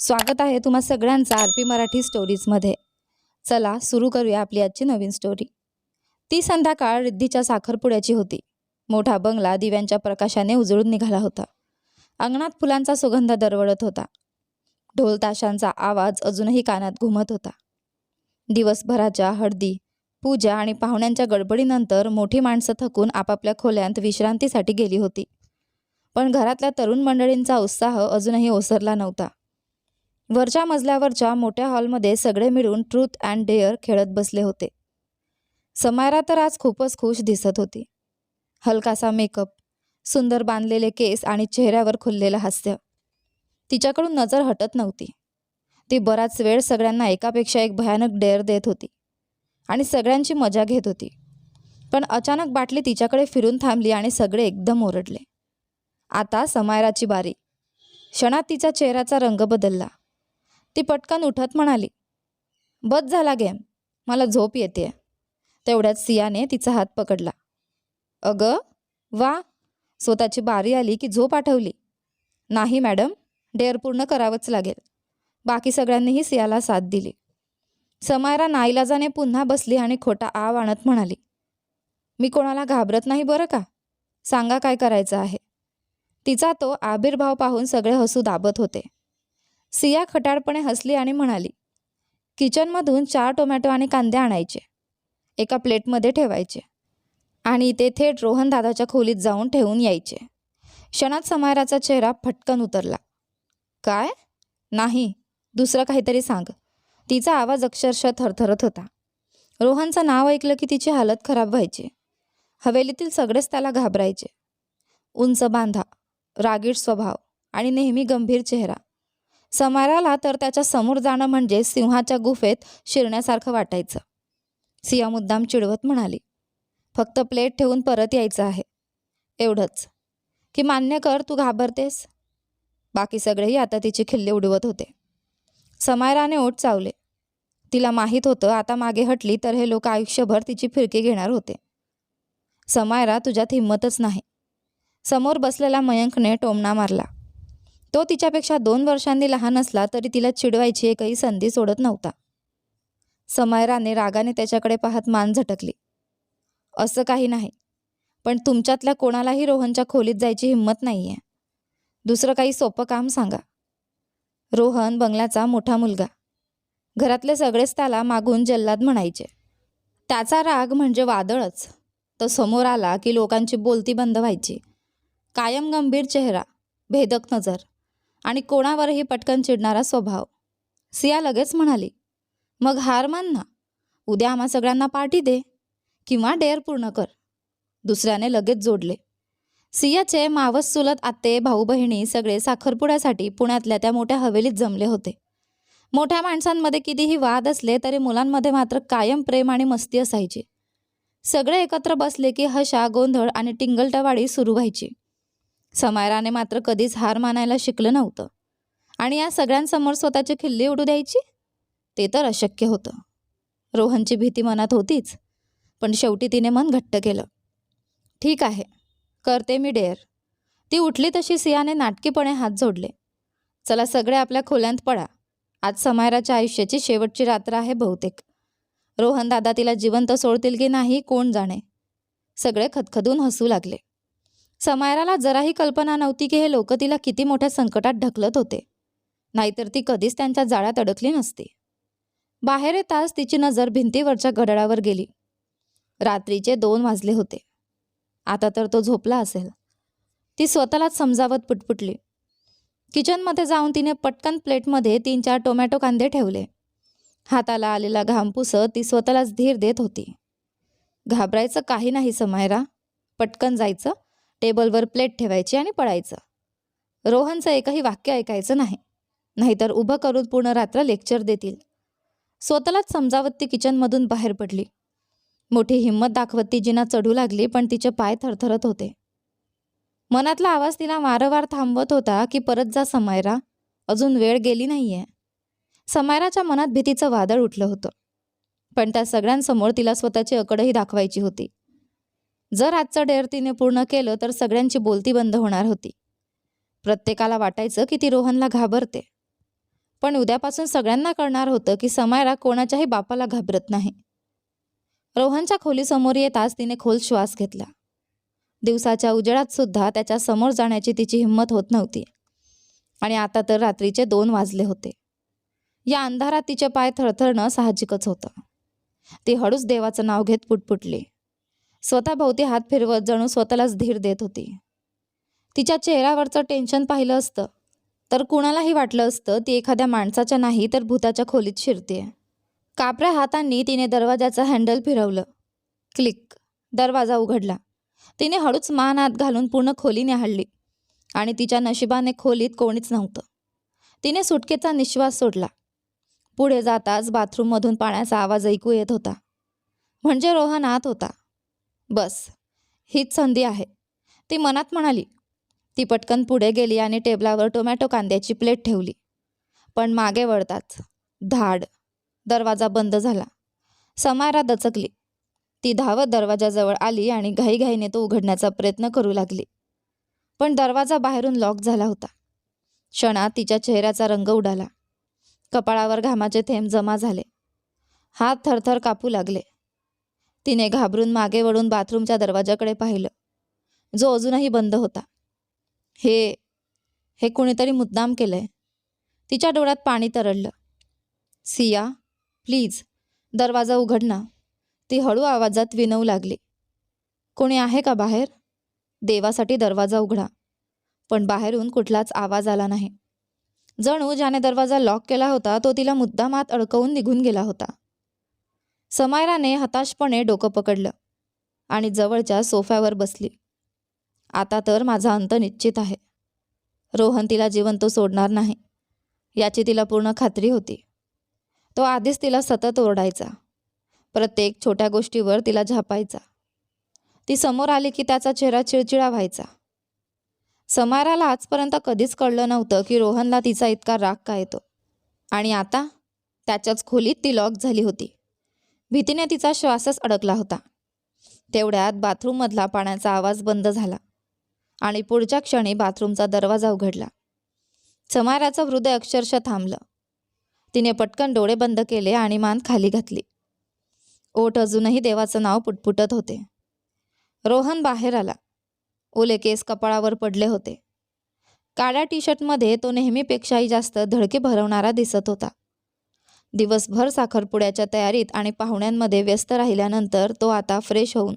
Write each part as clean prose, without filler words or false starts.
स्वागत आहे तुम्हा सगळ्यांचं आर पी मराठी स्टोरीजमध्ये. चला सुरू करूया आपली आजची नवीन स्टोरी. ती संध्याकाळ रिद्धीच्या साखरपुड्याची होती. मोठा बंगला दिव्यांच्या प्रकाशाने उजळून निघाला होता. अंगणात फुलांचा सुगंध दरवळत होता. ढोल ताशांचा आवाज अजूनही कानात घुमत होता. दिवसभराच्या हळदी, पूजा आणि पाहुण्यांच्या गडबडीनंतर मोठी माणसं थकून आपापल्या खोल्यांत विश्रांतीसाठी गेली होती. पण घरातल्या तरुण मंडळींचा उत्साह अजूनही ओसरला नव्हता. वरच्या मजल्यावरच्या मोठ्या हॉलमध्ये सगळे मिळून ट्रूथ अँड डेअर खेळत बसले होते. समायरा तर आज खूपच खुश दिसत होती. हलकासा मेकअप, सुंदर बांधलेले केस आणि चेहऱ्यावर खुललेलं हास्य. तिच्याकडून नजर हटत नव्हती. ती बराच वेळ सगळ्यांना एकापेक्षा एक भयानक डेअर देत होती आणि सगळ्यांची मजा घेत होती. पण अचानक बाटली तिच्याकडे फिरून थांबली आणि सगळे एकदम ओरडले. आता समायराची बारी. क्षणात तिचा चेहऱ्याचा रंग बदलला. ती पटकन उठत म्हणाली, बस झाला गेम, मला झोप येते. तेवढ्यात सियाने तिचा हात पकडला. अगं वा, स्वतःची बारी आली की झोप आठवली. नाही मॅडम, डेअर पूर्ण करावंच लागेल. बाकी सगळ्यांनीही सियाला साथ दिली. समायरा नाईलाजाने पुन्हा बसली आणि खोटा आव आणत म्हणाली, मी कोणाला घाबरत नाही बरं का. सांगा काय करायचं आहे. तिचा तो आविर्भाव पाहून सगळे हसू दाबत होते. सिया खटाळपणे हसली आणि म्हणाली, किचनमधून 4 टोमॅटो आणि कांदे आणायचे, एका प्लेटमध्ये ठेवायचे आणि ते थेट रोहन दादाच्या खोलीत जाऊन ठेवून यायचे. क्षणात समायराचा चेहरा फटकन उतरला. काय? नाही, दुसरं काहीतरी सांग. तिचा आवाज अक्षरशः थरथरत होता. रोहनचं नाव ऐकलं की तिची हालत खराब व्हायची. हवेलीतील सगळेच त्याला घाबरायचे. उंच बांधा, रागीट स्वभाव आणि नेहमी गंभीर चेहरा. समायराला तर त्याच्या समोर जाणं म्हणजे सिंहाच्या गुफेत शिरण्यासारखं वाटायचं. सिया मुद्दाम चिडवत म्हणाली, फक्त प्लेट ठेवून परत यायचं आहे, एवढंच. की मान्य कर तू घाबरतेस. बाकी सगळेही आता तिची खिल्ली उडवत होते. समायराने ओठ चावले. तिला माहीत होतं आता मागे हटली तर हे लोक आयुष्यभर तिची फिरकी घेणार होते. समायरा, तुझ्यात हिंमतच नाही. समोर बसलेला मयंकने टोमणा मारला. तो तिच्यापेक्षा 2 वर्षांनी लहान असला तरी तिला चिडवायची एकही संधी सोडत नव्हता. समायराने रागाने त्याच्याकडे पाहत मान झटकली. असं काही नाही, पण तुमच्यातल्या कोणालाही रोहनच्या खोलीत जायची हिंमत नाहीये. दुसरं काही सोपं काम सांगा. रोहन बंगल्याचा मोठा मुलगा. घरातले सगळेच त्याला मागून जल्लाद म्हणायचे. त्याचा राग म्हणजे वादळच. तो समोर आला की लोकांची बोलती बंद व्हायची. कायम गंभीर चेहरा, भेदक नजर आणि कोणावरही पटकन चिडणारा स्वभाव. सिया लगेच म्हणाली, मग हार मान ना. उद्या आम्हा सगळ्यांना पार्टी दे किंवा डेअर पूर्ण कर. दुसऱ्याने लगेच जोडले. सियाचे मावस चुलत आते, भाऊ बहिणी सगळे साखरपुड्यासाठी पुण्यातल्या त्या मोठ्या हवेलीत जमले होते. मोठ्या माणसांमध्ये कितीही वाद असले तरी मुलांमध्ये मात्र कायम प्रेम आणि मस्ती असायची. सगळे एकत्र बसले की हशा, गोंधळ आणि टिंगलटवाडी सुरू व्हायची. समायराने मात्र कधीच हार मानायला शिकलं नव्हतं आणि या सगळ्यांसमोर स्वतःची खिल्ली उडू द्यायची ते तर अशक्य होतं. रोहनची भीती मनात होतीच, पण शेवटी तिने मन घट्ट केलं. ठीक आहे, करते मी डेअर. ती उठली तशी सियाने नाटकीपणे हात जोडले. चला सगळे आपल्या खोल्यांत पळा. आज समायराच्या आयुष्याची शेवटची रात्र आहे बहुतेक. रोहन दादा तिला जिवंत सोडतील की नाही कोण जाणे. सगळे खदखदून हसू लागले. समायराला जराही कल्पना नव्हती की हे लोक तिला किती मोठ्या संकटात ढकलत होते, नाहीतर ती कधीच त्यांच्या जाळ्यात अडकली नसती. बाहेर येताच तिची नजर भिंतीवरच्या घड्याळावर गेली. रात्रीचे 2 वाजले होते. आता तर तो झोपला असेल, ती स्वतःलाच समजावत पुटपुटली. किचनमध्ये जाऊन तिने पटकन प्लेटमध्ये 3-4 टोमॅटो कांदे ठेवले. हाताला आलेला घाम पुसत ती स्वतःलाच धीर देत होती. घाबरायचं काही नाही समायरा. पटकन जायचं, टेबलवर प्लेट ठेवायची आणि पळायचं. रोहनचं एकही वाक्य ऐकायचं नाही, नाहीतर उभं करून पूर्ण रात्र लेक्चर देतील. स्वतःलाच समजावत ती किचनमधून बाहेर पडली. मोठी हिंमत दाखवत ती जिना चढू लागली, पण तिचे पाय थरथरत होते. मनातला आवाज तिला वारंवार थांबवत होता की परत जा समायरा, अजून वेळ गेली नाहीये. समायराच्या मनात भीतीचं वादळ उठलं होतं, पण त्या सगळ्यांसमोर तिला स्वतःची अकडही दाखवायची होती. जर आजचं डेअर तिने पूर्ण केलं तर सगळ्यांची बोलती बंद होणार होती. प्रत्येकाला वाटायचं की ती रोहनला घाबरते, पण उद्यापासून सगळ्यांना कळणार होतं की समायरा कोणाच्याही बापाला घाबरत नाही. रोहनच्या खोलीसमोर येताच तिने खोल श्वास घेतला. दिवसाच्या उजेडात सुद्धा त्याच्या समोर जाण्याची तिची हिंमत होत नव्हती. आणि आता तर रात्रीचे 2 वाजले होते. या अंधारात तिचे पाय थरथरणं साहजिकच होतं. ती हळूच देवाचं नाव घेत पुटपुटली. स्वतःभोवती हात फिरवत जणू स्वतःलाच धीर देत होती. तिच्या चेहऱ्यावरचं टेन्शन पाहिलं असतं तर कुणालाही वाटलं असतं ती एखाद्या माणसाच्या नाही तर भूताच्या खोलीत शिरतेय. कापऱ्या हातांनी तिने दरवाजाचं हँडल फिरवलं. क्लिक. दरवाजा उघडला. तिने हळूच मान आत घालून पूर्ण खोली न्याहाळली आणि तिच्या नशिबाने खोलीत कोणीच नव्हतं. तिने सुटकेचा निश्वास सोडला. पुढे जाताच बाथरूममधून पाण्याचा आवाज ऐकू येत होता. म्हणजे रोहन आत होता. बस, हीच संधी आहे, ती मनात म्हणाली. ती पटकन पुढे गेली आणि टेबलावर टोमॅटो कांद्याची प्लेट ठेवली. पण मागे वळताच धाड. दरवाजा बंद झाला. समायरा दचकली. ती धावत दरवाजाजवळ आली आणि घाईघाईने तो उघडण्याचा प्रयत्न करू लागली. पण दरवाजा बाहेरून लॉक झाला होता. क्षणात तिच्या चेहऱ्याचा रंग उडाला. कपाळावर घामाचे थेंब जमा झाले. हात थरथर कापू लागले. तिने घाबरून मागे वळून बाथरूमच्या दरवाजाकडे पाहिलं, जो अजूनही बंद होता. हे कुणीतरी मुद्दाम केलंय. तिच्या डोळ्यात पाणी तरळलं. सिया, प्लीज दरवाजा उघड ना, ती हळू आवाजात विनवू लागली. कोणी आहे का बाहेर? देवासाठी दरवाजा उघडा. पण बाहेरून कुठलाच आवाज आला नाही. जणू ज्याने दरवाजा लॉक केला होता तो तिला मुद्दाम आत अडकवून निघून गेला होता. समायराने हताशपणे डोकं पकडलं आणि जवळच्या सोफ्यावर बसली. आता तर माझा अंत निश्चित आहे. रोहन तिला जिवंत सोडणार नाही याची तिला पूर्ण खात्री होती. तो आधीच तिला सतत ओरडायचा. प्रत्येक छोट्या गोष्टीवर तिला झापायचा. ती समोर आली की त्याचा चेहरा चिडचिडा व्हायचा. समायराला आजपर्यंत कधीच कळलं नव्हतं की रोहनला तिचा इतका राग का येतो. आणि आता त्याच्याच खोलीत ती लॉक झाली होती. भीतीने तिचा श्वासच अडकला होता. तेवढ्यात बाथरूममधला पाण्याचा आवाज बंद झाला आणि पुढच्या क्षणी बाथरूमचा दरवाजा उघडला. समायराचं हृदय अक्षरशः थांबलं. तिने पटकन डोळे बंद केले आणि मान खाली घातली. ओठ अजूनही देवाचं नाव पुटपुटत होते. रोहन बाहेर आला. ओले केस कपाळावर पडले होते. काळ्या टी शर्टमध्ये तो नेहमीपेक्षाही जास्त धडकी भरवणारा दिसत होता. दिवसभर साखरपुड्याच्या तयारीत आणि पाहुण्यांमध्ये व्यस्त राहिल्यानंतर तो आता फ्रेश होऊन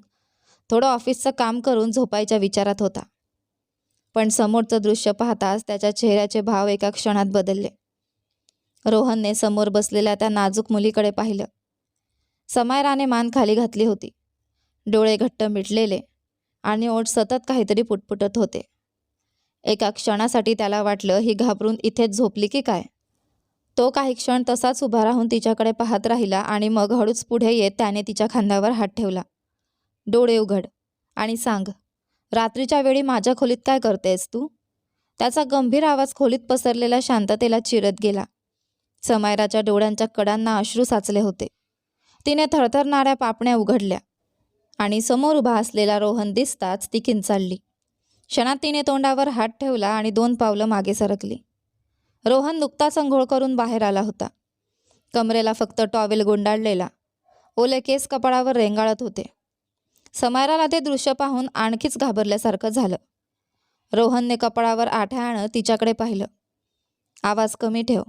थोडं ऑफिसचं काम करून झोपायच्या विचारात होता. पण समोरचं दृश्य पाहताच त्याच्या चेहऱ्याचे भाव एका क्षणात बदलले. रोहनने समोर बसलेल्या त्या नाजूक मुलीकडे पाहिलं. समायराने मान खाली घातली होती. डोळे घट्ट मिटलेले आणि ओठ सतत काहीतरी पुटपुटत होते. एका क्षणासाठी त्याला वाटलं ही घाबरून इथेच झोपली की काय. तो काही क्षण तसाच उभा राहून तिच्याकडे पाहत राहिला आणि मग हळूच पुढे येत त्याने तिच्या खांद्यावर हात ठेवला. डोळे उघड आणि सांग, रात्रीच्या वेळी माझ्या खोलीत काय करतेस तू? त्याचा गंभीर आवाज खोलीत पसरलेल्या शांततेला चिरत गेला. समायराच्या डोळ्यांच्या कडांना अश्रू साचले होते. तिने थरथरणाऱ्या पापण्या उघडल्या आणि समोर उभा असलेला रोहन दिसताच ती किंचाळली. क्षणात तिने तोंडावर हात ठेवला आणि 2 पावलं मागे सरकली. रोहन नुकताच अंघोळ करून बाहेर आला होता. कमरेला फक्त टॉवेल गुंडाळलेला. ओले केस कपाळावर रेंगाळत होते. समायराला ते दृश्य पाहून आणखीच घाबरल्यासारखं झालं. रोहनने कपाळावर आठ्या आणत तिच्याकडे पाहिलं. आवाज कमी ठेव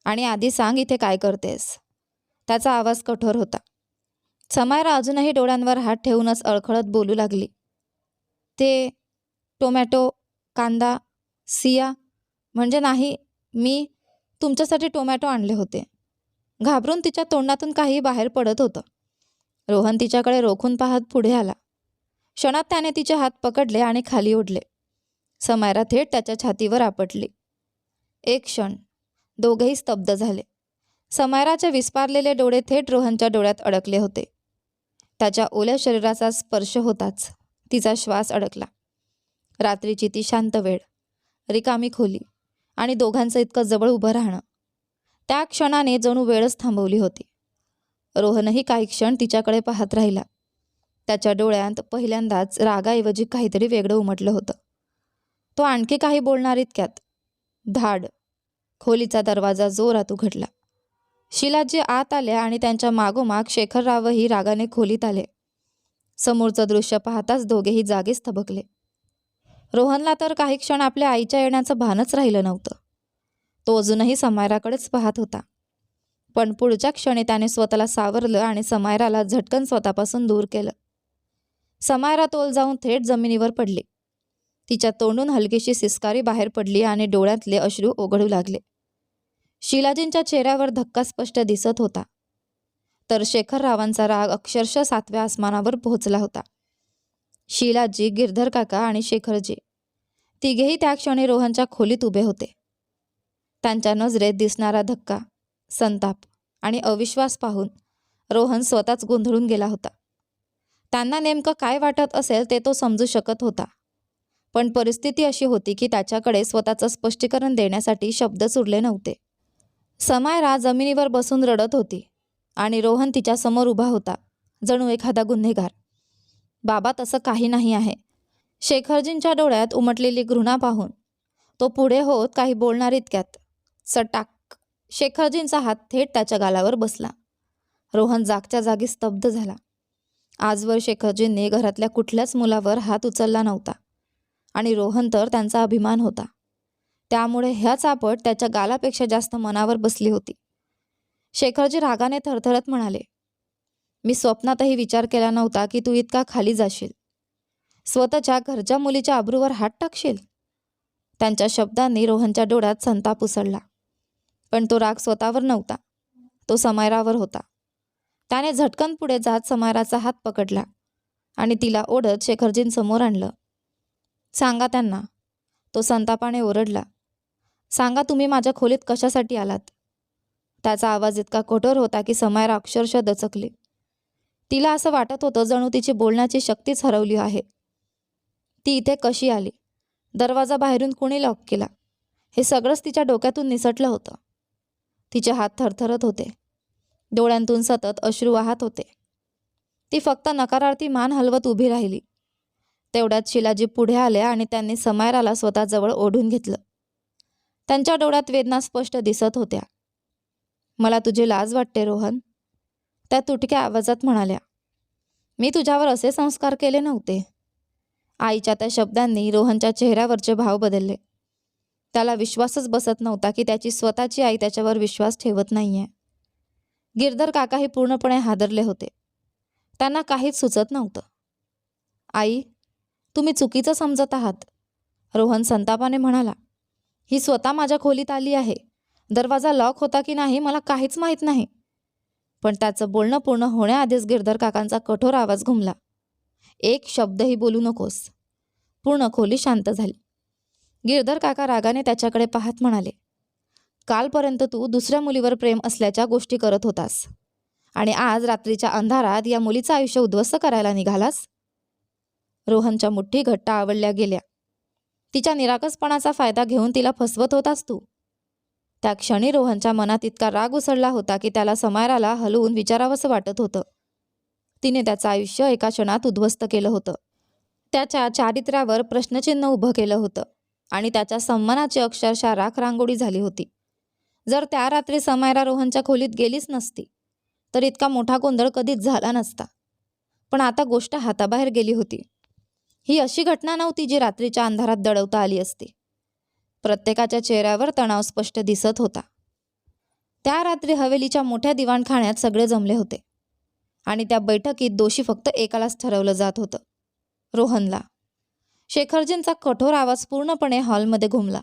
आणि आधी सांग इथे काय करतेस? त्याचा आवाज कठोर होता. समायरा अजूनही डोळ्यांवर हात ठेवूनच अळखळत बोलू लागली. ते टोमॅटो, कांदा, सिया, म्हणजे नाही, मी तुमच्यासाठी टोमॅटो आणले होते. घाबरून तिच्या तोंडातून काही बाहेर पडत होतं. रोहन तिच्याकडे रोखून पाहत पुढे आला. क्षणात त्याने तिचे हात पकडले आणि खाली ओढले. समायरा थेट त्याच्या छातीवर आपटली. एक क्षण दोघेही स्तब्ध झाले. समायराचे विस्पारलेले डोळे थेट रोहनच्या डोळ्यात अडकले होते. त्याच्या ओल्या शरीराचा स्पर्श होताच तिचा श्वास अडकला. रात्रीची ती शांत वेळ, रिकामी खोली आणि दोघांचं इतकं जवळ उभं राहणं, त्या क्षणाने जणू वेळच थांबवली होती. रोहनही काही क्षण तिच्याकडे पाहत राहिला. त्याच्या डोळ्यात पहिल्यांदाच रागाऐवजी काहीतरी वेगळं उमटलं होतं. तो आणखी काही बोलणार इतक्यात धाड. खोलीचा दरवाजा जोरात उघडला. शिलाजी आत आल्या आणि त्यांच्या मागोमाग शेखररावही रागाने खोलीत आले. समोरचं दृश्य पाहताच दोघेही जागीच थबकले. रोहनला तर काही क्षण आपल्या आईच्या येण्याचं भानच राहिलं नव्हतं. तो अजूनही समायराकडेच पाहत होता. पण पुढच्या क्षणी त्याने स्वतःला सावरलं आणि समायराला झटकन स्वतःपासून दूर केलं. समायरा तोल जाऊन थेट जमिनीवर पडली. तिच्या तोंडून हलकीशी सिसकारी बाहेर पडली आणि डोळ्यातले अश्रू ओघळू लागले. शिलाजींच्या चेहऱ्यावर धक्का स्पष्ट दिसत होता. तर शेखररावांचा राग अक्षरशः 7व्या आसमानावर पोहोचला होता. शिलाजी, गिरधर काका आणि शेखरजी तिघेही त्या क्षणी रोहनच्या खोलीत उभे होते. त्यांच्या नजरेत दिसणारा धक्का, संताप आणि अविश्वास पाहून रोहन स्वतःच गोंधळून गेला होता. त्यांना नेमकं काय वाटत असेल ते तो समजू शकत होता. पण परिस्थिती अशी होती की त्याच्याकडे स्वतःचं स्पष्टीकरण देण्यासाठी शब्दच उरले नव्हते. समायरा जमिनीवर बसून रडत होती आणि रोहन तिच्या समोर उभा होता, जणू एखादा गुन्हेगार. बाबा, तसं काही नाही आहे. शेखरजींच्या डोळ्यात उमटलेली घृणा पाहून तो पुढे होत काही बोलणार इतक्यात चटाक, शेखरजींचा हात थेट त्याच्या गालावर बसला. रोहन जागच्या जागी स्तब्ध झाला. आजवर शेखरजींनी घरातल्या कुठल्याच मुलावर हात उचलला नव्हता आणि रोहन तर त्यांचा अभिमान होता. त्यामुळे ह्या चापट त्याच्या गालापेक्षा जास्त मनावर बसली होती. शेखरजी रागाने थरथरत म्हणाले, मी स्वप्नातही विचार केला नव्हता की तू इतका खाली जाशील. स्वतःच्या घरच्या मुलीच्या अब्रूवर हात टाकशील. त्यांच्या शब्दांनी रोहनच्या डोळ्यात संताप उसळला. पण तो राग स्वतःवर नव्हता, तो समायरावर होता. त्याने झटकन पुढे जात समायराचा हात पकडला आणि तिला ओढत शेखरजींसमोर आणलं. सांगा त्यांना, तो संतापाने ओरडला. सांगा, तुम्ही माझ्या खोलीत कशासाठी आलात? त्याचा आवाज इतका कठोर होता की समायरा अक्षरशः दचकली. तिला असं वाटत होतं जणू तिची बोलण्याची शक्तीच हरवली आहे. ती इथे कशी आली? दरवाजा बाहेरून कुणी लॉक केला? हे सगळंच तिच्या डोक्यातून निसटलं होतं. तिचे हात थरथरत होते. डोळ्यांतून सतत अश्रू वाहत होते. ती फक्त नकारार्थी मान हलवत उभी राहिली. तेवढ्यात शिलाजी पुढे आले आणि त्यांनी समायराला स्वतःजवळ ओढून घेतलं. त्यांच्या डोळ्यात वेदना स्पष्ट दिसत होत्या. मला तुझी लाज वाटते रोहन, त्या तुटक्या आवाजात म्हणाल्या. मी तुझ्यावर असे संस्कार केले नव्हते. आईच्या त्या शब्दांनी रोहनच्या चेहऱ्यावरचे भाव बदलले. त्याला विश्वासच बसत नव्हता की त्याची स्वतःची आई त्याच्यावर विश्वास ठेवत नाहीये. गिरधर काकाही पूर्णपणे हादरले होते. त्यांना काहीच सुचत नव्हतं. आई, तुम्ही चुकीचं समजत आहात, रोहन संतापाने म्हणाला. ही स्वतः माझ्या खोलीत आली आहे. दरवाजा लॉक होता की नाही मला काहीच माहीत नाही. पण त्याचं बोलणं पूर्ण होण्याआधीच गिरधर काकांचा कठोर आवाज घुमला. एक शब्दही बोलू नकोस. पूर्ण खोली शांत झाली. गिरधर काका रागाने त्याच्याकडे पाहत म्हणाले, कालपर्यंत तू दुसऱ्या मुलीवर प्रेम असल्याच्या गोष्टी करत होतास आणि आज रात्रीच्या अंधारात या मुलीचं आयुष्य उद्ध्वस्त करायला निघालास. रोहनच्या मुठ्ठी घट्ट आवळल्या गेल्या. तिच्या निरागसपणाचा फायदा घेऊन तिला फसवत होतास तू. त्या क्षणी रोहनच्या मनात इतका राग उसळला होता की त्याला समायराला हलवून विचारावंसं वाटत होतं. तिने त्याचं आयुष्य एका क्षणात उद्ध्वस्त केलं होतं. त्याच्या चारित्र्यावर प्रश्नचिन्ह उभं केलं होतं आणि त्याच्या सन्मानाची अक्षरशः राखरांगोळी झाली होती. जर त्या रात्री समायरा रोहनच्या खोलीत गेलीच नसती तर इतका मोठा गोंधळ कधीच झाला नसता. पण आता गोष्ट हाताबाहेर गेली होती. ही अशी घटना नव्हती जी रात्रीच्या अंधारात दडवता आली असती. प्रत्येकाच्या चेहऱ्यावर तणाव स्पष्ट दिसत होता. त्या रात्री हवेलीच्या मोठ्या दिवाणखाण्यात सगळे जमले होते आणि त्या बैठकीत दोषी फक्त एकालाच ठरवलं जात होतं, रोहनला. शेखरजींचा कठोर आवाज पूर्णपणे हॉलमध्ये घुमला.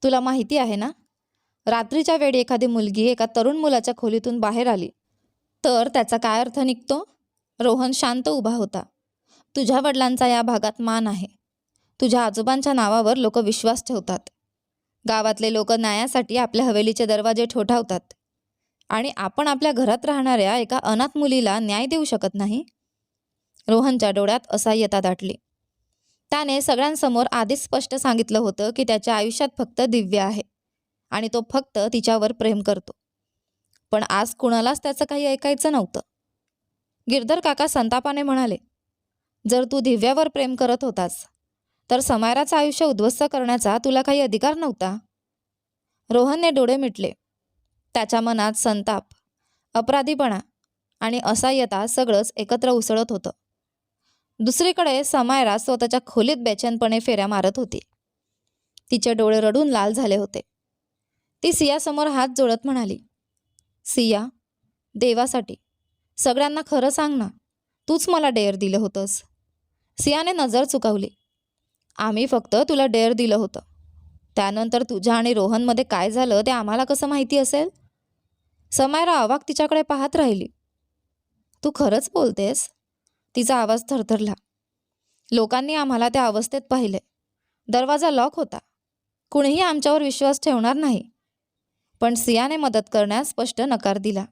तुला माहिती आहे ना, रात्रीच्या वेळी एखादी मुलगी एका तरुण मुलाच्या खोलीतून बाहेर आली तर त्याचा काय अर्थ निघतो? रोहन शांत उभा होता. तुझ्या वडिलांचा या भागात मान आहे. तुझ्या आजोबांच्या नावावर लोक विश्वास ठेवतात. गावातले लोक न्यायासाठी आपल्या हवेलीचे दरवाजे ठोठावतात आणि आपण आपल्या घरात राहणाऱ्या एका अनाथ मुलीला न्याय देऊ शकत नाही. रोहनच्या डोळ्यात असहाय्यता दाटली. त्याने सगळ्यांसमोर आधीच स्पष्ट सांगितलं होतं की त्याच्या आयुष्यात फक्त दिव्या आहे आणि तो फक्त तिच्यावर प्रेम करतो. पण आज कुणालाच त्याचं काही ऐकायचं नव्हतं. गिरधर काका संतापाने म्हणाले, जर तू दिव्यावर प्रेम करत होतास तर समायराचं आयुष्य उद्ध्वस्त करण्याचा तुला काही अधिकार नव्हता. रोहनने डोळे मिटले. त्याच्या मनात संताप, अपराधीपणा आणि असहाय्यता सगळंच एकत्र उसळत होतं. दुसरीकडे समायरा स्वतःच्या खोलीत बेचैनपणे फेऱ्या मारत होती. तिचे डोळे रडून लाल झाले होते. ती सियासमोर हात जोडत म्हणाली, सिया, देवासाठी सगळ्यांना खरं सांग ना, तूच मला डेअर दिलं होतंस. सियाने नजर चुकवली. आम्ही फक्त तुला डेअर दिलं होतं. त्यानंतर तुझ्या आणि रोहनमध्ये काय झालं ते आम्हाला कसं माहिती असेल? समायरा अवाक तिच्याकडे पाहत राहिली. तू खरंच बोलतेस? तिचा आवाज थरथरला. लोकांनी आम्हाला त्या अवस्थेत पाहिले. दरवाजा लॉक होता. कुणीही आमच्यावर विश्वास ठेवणार नाही. पण सियाने मदत करण्यास स्पष्ट नकार दिला.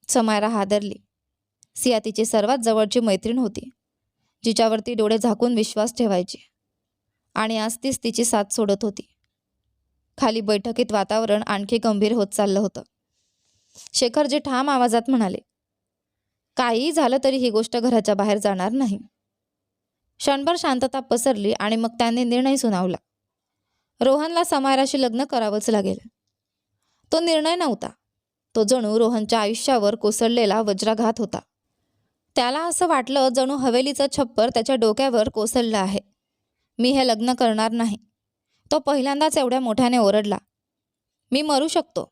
समायरा हादरली. सिया तिची सर्वात जवळची मैत्रीण होती, जिच्यावरती डोळे झाकून विश्वास ठेवायची. आणि आज तीच तिची साथ सोडत होती. खाली बैठकीत वातावरण आणखी गंभीर होत चाललं होतं. शेखरजी ठाम आवाजात म्हणाले, काहीही झालं तरी ही गोष्ट घराच्या बाहेर जाणार नाही. क्षणभर शांतता पसरली आणि मग त्यांनी निर्णय सुनावला. रोहनला समायराशी लग्न करावंच लागेल. तो निर्णय नव्हता. तो जणू रोहनच्या आयुष्यावर कोसळलेला वज्राघात होता. त्याला असं वाटलं जणू हवेलीचं छप्पर त्याच्या डोक्यावर कोसळलं आहे. मी हे लग्न करणार नाही. तो पहिल्यांदाच एवढ्या मोठ्याने ओरडला. मी मरू शकतो,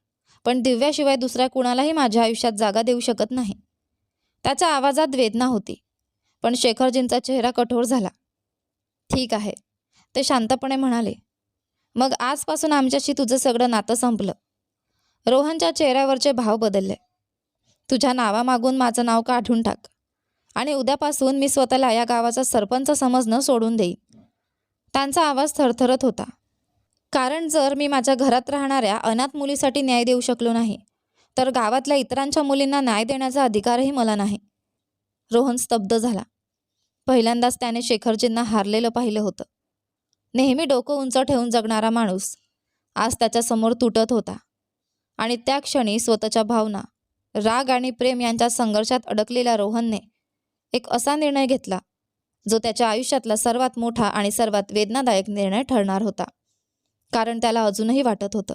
पण दिव्याशिवाय दुसऱ्या कुणालाही माझ्या आयुष्यात जागा देऊ शकत नाही. त्याच्या आवाजात वेदना होती, पण शेखरजींचा चेहरा कठोर झाला. ठीक आहे, ते शांतपणे म्हणाले. मग आजपासून आमच्याशी तुझं सगळं नातं संपलं. रोहनच्या चेहऱ्यावरचे भाव बदलले. तुझ्या नावामागून माझं नाव काढून टाक आणि उद्यापासून मी स्वतःला या गावाचा सरपंच समजणं सोडून देईन. त्यांचा आवाज थरथरत होता. कारण जर मी माझ्या घरात राहणाऱ्या अनाथ मुलीसाठी न्याय देऊ शकलो नाही, तर गावातल्या इतरांच्या मुलींना न्याय देण्याचा अधिकारही मला नाही. रोहन स्तब्ध झाला. पहिल्यांदाच त्याने शेखरजींना हारलेलं पाहिलं होतं. नेहमी डोकं उंच ठेवून जगणारा माणूस आज त्याच्यासमोर तुटत होता. आणि त्या क्षणी स्वतःच्या भावना, राग आणि प्रेम यांच्या संघर्षात अडकलेल्या रोहनने एक असा निर्णय घेतला जो त्याच्या आयुष्यातला सर्वात मोठा आणि सर्वात वेदनादायक निर्णय ठरणार होता. कारण त्याला अजूनही वाटत होतं,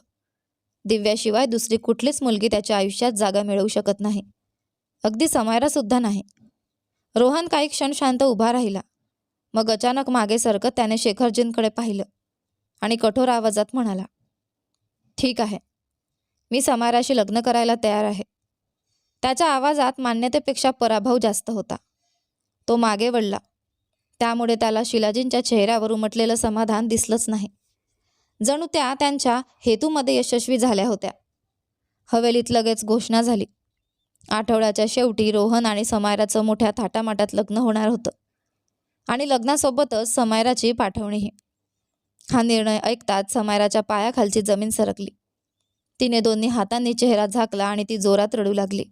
दिव्याशिवाय दुसरी कुठलीच मुलगी त्याच्या आयुष्यात जागा मिळवू शकत नाही. अगदी समायरासुद्धा नाही. रोहन काही क्षण शांत उभा राहिला. मग अचानक मागे सरकत त्याने शेखरजींकडे पाहिलं आणि कठोर आवाजात म्हणाला, ठीक आहे, मी समायराशी लग्न करायला तयार आहे. त्याच्या आवाजात मान्यतेपेक्षा पराभव जास्त होता. तो मागे वळला. त्यामुळे त्याला शिलाजींच्या चेहऱ्यावर उमटलेलं समाधान दिसलंच नाही. जणू त्या त्यांच्या हेतूमध्ये यशस्वी झाल्या होत्या. हवेलीत लगेच घोषणा झाली. आठवड्याच्या शेवटी रोहन आणि समायराचं मोठ्या थाटामाटात लग्न होणार होतं. आणि लग्नासोबतच समायराची पाठवणीही. हा निर्णय ऐकताच समायराच्या पायाखालची जमीन सरकली. तिने दोन्ही हातांनी चेहरा झाकला आणि ती जोरात रडू लागली.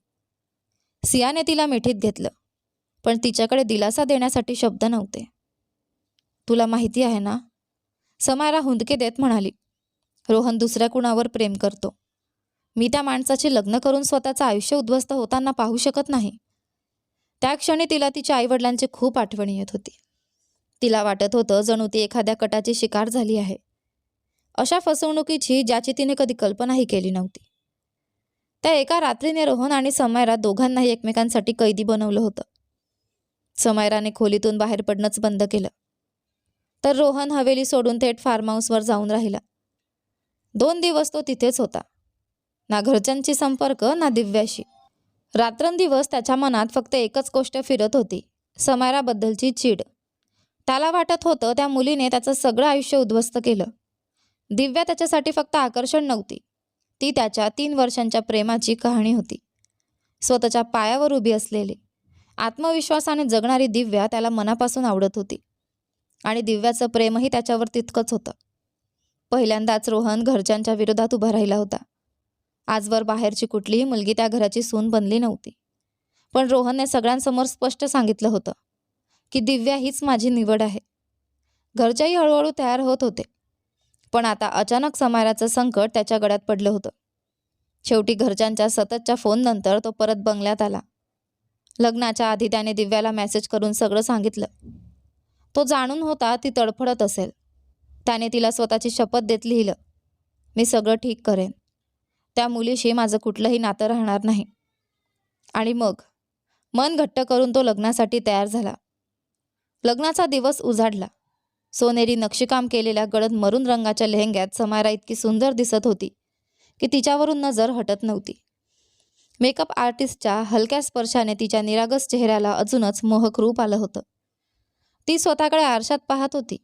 सियाने तिला मिठीत घेतलं, पण तिच्याकडे दिलासा देण्यासाठी शब्द नव्हते. तुला माहिती आहे ना, समायरा हुंदके देत म्हणाली, रोहन दुसऱ्या कुणावर प्रेम करतो. मी त्या माणसाचे लग्न करून स्वतःचं आयुष्य उद्ध्वस्त होताना पाहू शकत नाही. त्या क्षणी तिला तिच्या आईवडिलांची खूप आठवण येत होती. तिला वाटत होतं जणू ती एखाद्या कटाची शिकार झाली आहे, अशा फसवणुकीची ज्याची तिने कधी कल्पनाही केली नव्हती. त्या एका रात्रीने रोहन आणि समायरा दोघांनाही एकमेकांसाठी कैदी बनवलं होतं. समायराने खोलीतून बाहेर पडणंच बंद केलं, तर रोहन हवेली सोडून थेट फार्म हाऊसवर जाऊन राहिला. 2 दिवस तो तिथेच होता. ना घरच्यांची संपर्क ना दिव्याशी. रात्रंदिवस त्याच्या मनात फक्त एकच गोष्ट फिरत होती, समायराबद्दलची चीड. त्याला वाटत होतं त्या मुलीने त्याचं सगळं आयुष्य उद्ध्वस्त केलं. दिव्या त्याच्यासाठी फक्त आकर्षण नव्हती, ती त्याच्या 3 वर्षांच्या प्रेमाची कहाणी होती. स्वतःच्या पायावर उभी असलेली, आत्मविश्वासाने जगणारी दिव्या त्याला मनापासून आवडत होती. आणि दिव्याचं प्रेमही त्याच्यावर तितकंच होतं. पहिल्यांदाच रोहन घरच्यांच्या विरोधात उभा राहिला होता. आजवर बाहेरची कुठलीही मुलगी त्या घराची सून बनली नव्हती. पण रोहनने सगळ्यांसमोर स्पष्ट सांगितलं होतं की दिव्या हीच माझी निवड आहे. घरच्याही हळूहळू तयार होत होते. पण आता अचानक समायराचं संकट त्याच्या गळ्यात पडलं होतं. शेवटी घरच्यांच्या सततच्या फोननंतर तो परत बंगल्यात आला. लग्नाच्या आधी त्याने दिव्याला मेसेज करून सगळं सांगितलं. तो जाणून होता ती तडफडत असेल. त्याने तिला स्वतःची शपथ देत लिहिलं, मी सगळं ठीक करेन. त्या मुलीशी माझं कुठलंही नातं राहणार नाही. आणि मग मन घट्ट करून तो लग्नासाठी तयार झाला. लग्नाचा दिवस उजाडला. सोनेरी नक्षीकाम केलेल्या गडद मरून रंगाच्या लेहंग्यात समायरा इतकी सुंदर दिसत होती की तिच्यावरून नजर हटत नव्हती. मेकअप आर्टिस्टच्या हलक्या स्पर्शाने तिच्या निरागस चेहऱ्याला अजूनच मोहक रूप आलं होतं. ती स्वतःकडे आरशात पाहत होती,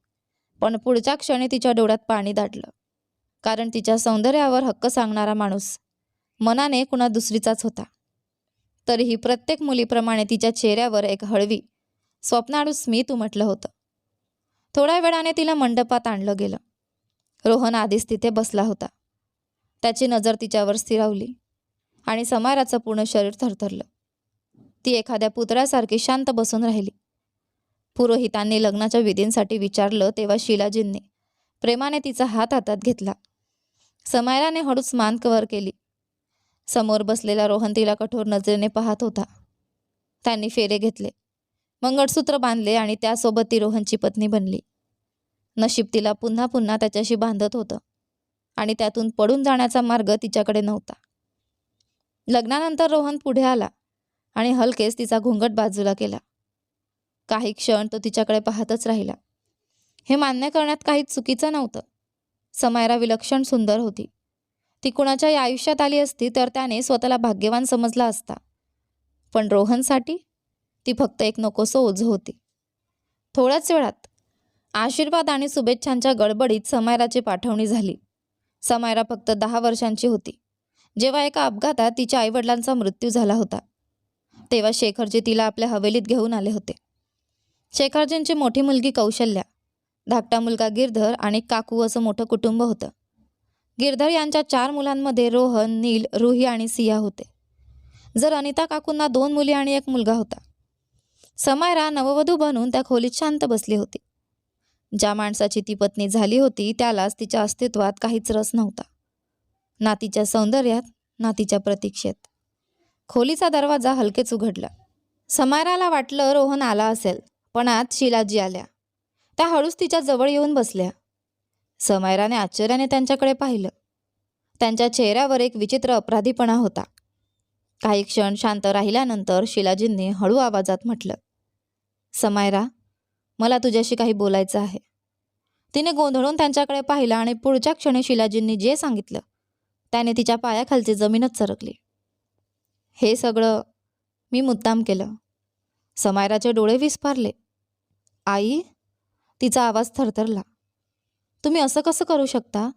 पण पुढच्या क्षणी तिच्या डोळ्यात पाणी दाटलं. कारण तिच्या सौंदर्यावर हक्क सांगणारा माणूस मनाने कुणा दुसरीचाच होता. तरीही प्रत्येक मुलीप्रमाणे तिच्या चेहऱ्यावर एक हळवी स्वप्नाळू स्मित उमटलं होतं. थोड्या वेळाने तिला मंडपात आणलं गेलं. रोहन आधीच तिथे बसला होता. त्याची नजर तिच्यावर स्थिरावली आणि समायराचं पूर्ण शरीर थरथरलं. ती एखाद्या पुतळ्यासारखी शांत बसून राहिली. पुरोहितांनी लग्नाच्या विधींसाठी विचारलं तेव्हा शीलाजींनी प्रेमाने तिचा हात हातात घेतला. समायराने हळूच मान कव्हर केली. समोर बसलेला रोहन तिला कठोर नजरेने पाहत होता. त्यांनी फेरे घेतले, मंगळसूत्र बांधले आणि त्यासोबत ती रोहनची पत्नी बनली. नशीब तिला पुन्हा पुन्हा त्याच्याशी बांधत होतं आणि त्यातून पडून जाण्याचा मार्ग तिच्याकडे नव्हता. लग्नानंतर रोहन पुढे आला आणि हलकेच तिचा घुंगट बाजूला केला. काही क्षण तो तिच्याकडे पाहतच राहिला. हे मान्य करण्यात काहीच चुकीचं नव्हतं. समायरा विलक्षण सुंदर होती. ती कुणाच्याही आयुष्यात आली असती तर त्याने स्वतःला भाग्यवान समजला असता. पण रोहनसाठी ती फक्त एक नकोसं ओझं होती. थोड्याच वेळात आशीर्वाद आणि शुभेच्छांच्या गडबडीत समायराची पाठवणी झाली. समायरा फक्त 10 वर्षांची होती जेव्हा एका अपघातात तिच्या आईवडिलांचा मृत्यू झाला होता. तेव्हा शेखरजी तिला आपल्या हवेलीत घेऊन आले होते. शेखरजींची मोठी मुलगी कौशल्या, धाकटा मुलगा गिरधर आणि काकू असं मोठं कुटुंब होतं. गिरधर यांच्या 4 मुलांमध्ये रोहन, नील, रुही आणि सिया होते. जर अनिता काकूंना 2 मुली आणि 1 मुलगा होता. समायरा नववधू बनून त्या खोलीत शांत बसली होती. ज्या माणसाची ती पत्नी झाली होती त्यालाच तिच्या अस्तित्वात काहीच रस नव्हता. ना तिच्या सौंदर्यात, ना तिच्या प्रतीक्षेत. खोलीचा दरवाजा हलकेच उघडला. समायराला वाटलं रोहन आला असेल, पण आत शीलाजी आल्या. त्या हळूच तिच्या जवळ येऊन बसल्या. समायराने आश्चर्याने त्यांच्याकडे पाहिलं. त्यांच्या चेहऱ्यावर एक विचित्र अपराधीपणा होता. काही क्षण शांत राहिल्यानंतर शीलाजींनी हळू आवाजात म्हटलं, समायरा, मला तुझ्याशी काही बोलायचं आहे. तिने गोंधळून त्यांच्याकडे पाहिलं आणि पुढच्या क्षणी शीलाजींनी जे सांगितलं त्याने तिच्या पायाखालची जमीनच सरकली. हे सगळं मी मुद्दाम केलं. समायराचे डोळे विस्फारले. आई? तिचा आवाज थरथरला. तुम्ही असं कसं करू शकता?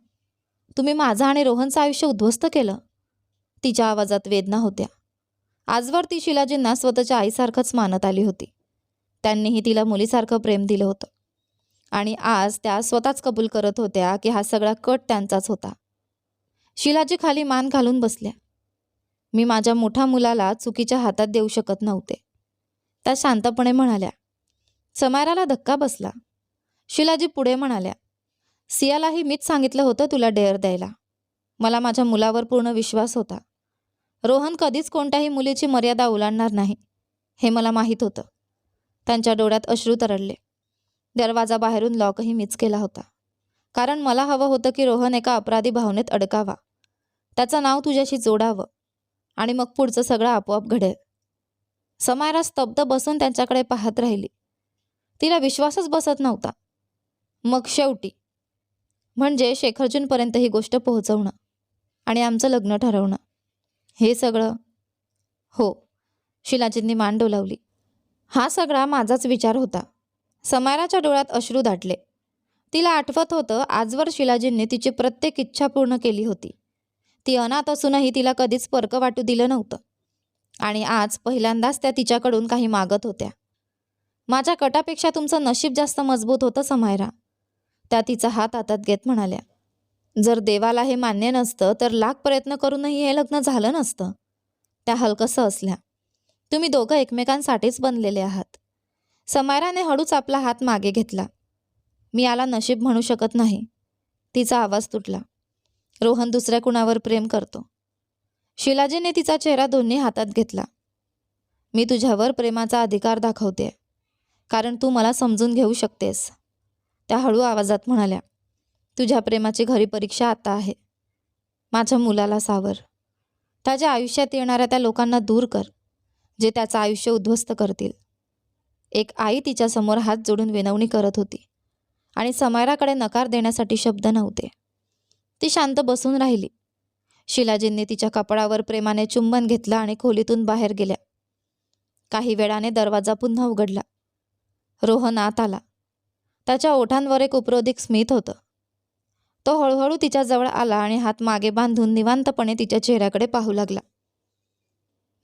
तुम्ही माझं आणि रोहनचं आयुष्य उद्ध्वस्त केलं. तिच्या आवाजात वेदना होत्या. आजवर ती शीलाजींना स्वतःच्या आईसारखंच मानत आली होती. त्यांनीही तिला मुलीसारखं प्रेम दिलं होतं आणि आज त्या स्वतःच कबूल करत होत्या की हा सगळा कट त्यांचाच होता. शीलाजी खाली मान घालून बसल्या. मी माझ्या मोठ्या मुलाला चुकीच्या हातात देऊ शकत नव्हते, त्या शांतपणे म्हणाल्या. समायराला धक्का बसला. शीलाजी पुढे म्हणाल्या, सियालाही मीच सांगितलं होतं तुला डेअर द्यायला. मला माझ्या मुलावर पूर्ण विश्वास होता. रोहन कधीच कोणत्याही मुलीची मर्यादा ओलांडणार नाही हे मला माहीत होतं. त्यांच्या डोळ्यात अश्रू तरळले. दरवाजा बाहेरून लॉकही मीच केला होता, कारण मला हवं होतं की रोहन एका अपराधी भावनेत अडकावा, त्याचं नाव तुझ्याशी जोडावं आणि मग पुढचं सगळं आपोआप घडेल. समायरा स्तब्ध बसून त्यांच्याकडे पाहत राहिली. तिला विश्वासच बसत नव्हता. मग शेवटी म्हणजे शेखरजींपर्यंत ही गोष्ट पोहोचवणं आणि आमचं लग्न ठरवणं, हे सगळं? हो, शीलाजींनी मान डोलावली. हा सगळा माझाच विचार होता. समायराच्या डोळ्यात अश्रू दाटले. तिला आठवत होतं आजवर शीलाजींनी तिची प्रत्येक इच्छा पूर्ण केली होती. ती अनाथ असूनही तिला कधीच परकं वाटू दिलं नव्हतं आणि आज पहिल्यांदाच त्या तिच्याकडून काही मागत होत्या. माझ्या कटापेक्षा तुमचं नशीब जास्त मजबूत होतं समायरा, त्या तिचा हात हातात घेत म्हणाल्या. जर देवाला हे मान्य नसतं तर लाख प्रयत्न करूनही हे लग्न झालं नसतं. त्या हलकसं असल्या. तुम्ही दोघं एकमेकांसाठीच बनलेले आहात. समायराने हळूच आपला हात मागे घेतला. मी याला नशीब म्हणू शकत नाही. तिचा आवाज तुटला. रोहन दुसऱ्या कुणावर प्रेम करतो. शीलाजीने तिचा चेहरा दोन्ही हातात घेतला. मी तुझ्यावर प्रेमाचा अधिकार दाखवते, कारण तू मला समजून घेऊ शकतेस. त्या हळू आवाजात म्हणाल्या. तुझ्या प्रेमाची खरी परीक्षा आता आहे. माझ्या मुलाला सावर. त्याच्या आयुष्यात येणाऱ्या त्या लोकांना दूर कर, जे त्याचं आयुष्य उद्ध्वस्त करतील. एक आई तिच्यासमोर हात जोडून विनवणी करत होती आणि समायराकडे नकार देण्यासाठी शब्द नव्हते. ती शांत बसून राहिली. शिलाजींनी तिच्या कपाळावर प्रेमाने चुंबन घेतलं आणि खोलीतून बाहेर गेल्या. काही वेळाने दरवाजा पुन्हा उघडला. रोहन आत आला. त्याच्या ओठांवर एक उपरोधिक स्मित होतं. तो हळूहळू तिच्याजवळ आला आणि हात मागे बांधून निवांतपणे तिच्या चेहऱ्याकडे पाहू लागला.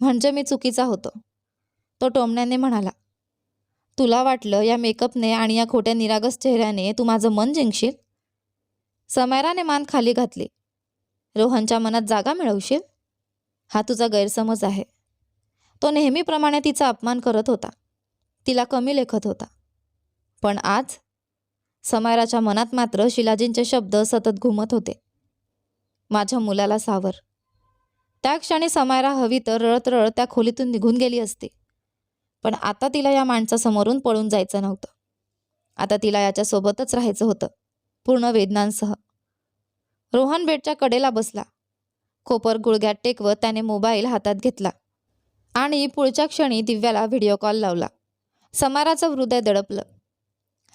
म्हणजे मी चुकीचा होतो, तो टोमण्याने म्हणाला. तुला वाटलं या मेकअपने आणि या खोट्या निरागस चेहऱ्याने तू माझं मन जिंकशील? समायराने मान खाली घातली. रोहनच्या मनात जागा मिळवशील? हा तुझा गैरसमज आहे. तो नेहमीप्रमाणे तिचा अपमान करत होता, तिला कमी लेखत होता. पण आज समायराच्या मनात मात्र शिलाजींचे शब्द सतत घुमत होते. माझ्या मुलाला सावर. त्या क्षणी समायरा हवी तर रळत रळत त्या खोलीतून निघून गेली असती. पण आता तिला या माणसासमोरून पळून जायचं नव्हतं. आता तिला याच्यासोबतच राहायचं होतं, पूर्ण वेदनांसह. रोहन बेडच्या कडेला बसला. कोपर गुडघ्यात टेकवत त्याने मोबाईल हातात घेतला आणि पुढच्या क्षणी दिव्याला व्हिडिओ कॉल लावला. समायराचं हृदय दडपलं.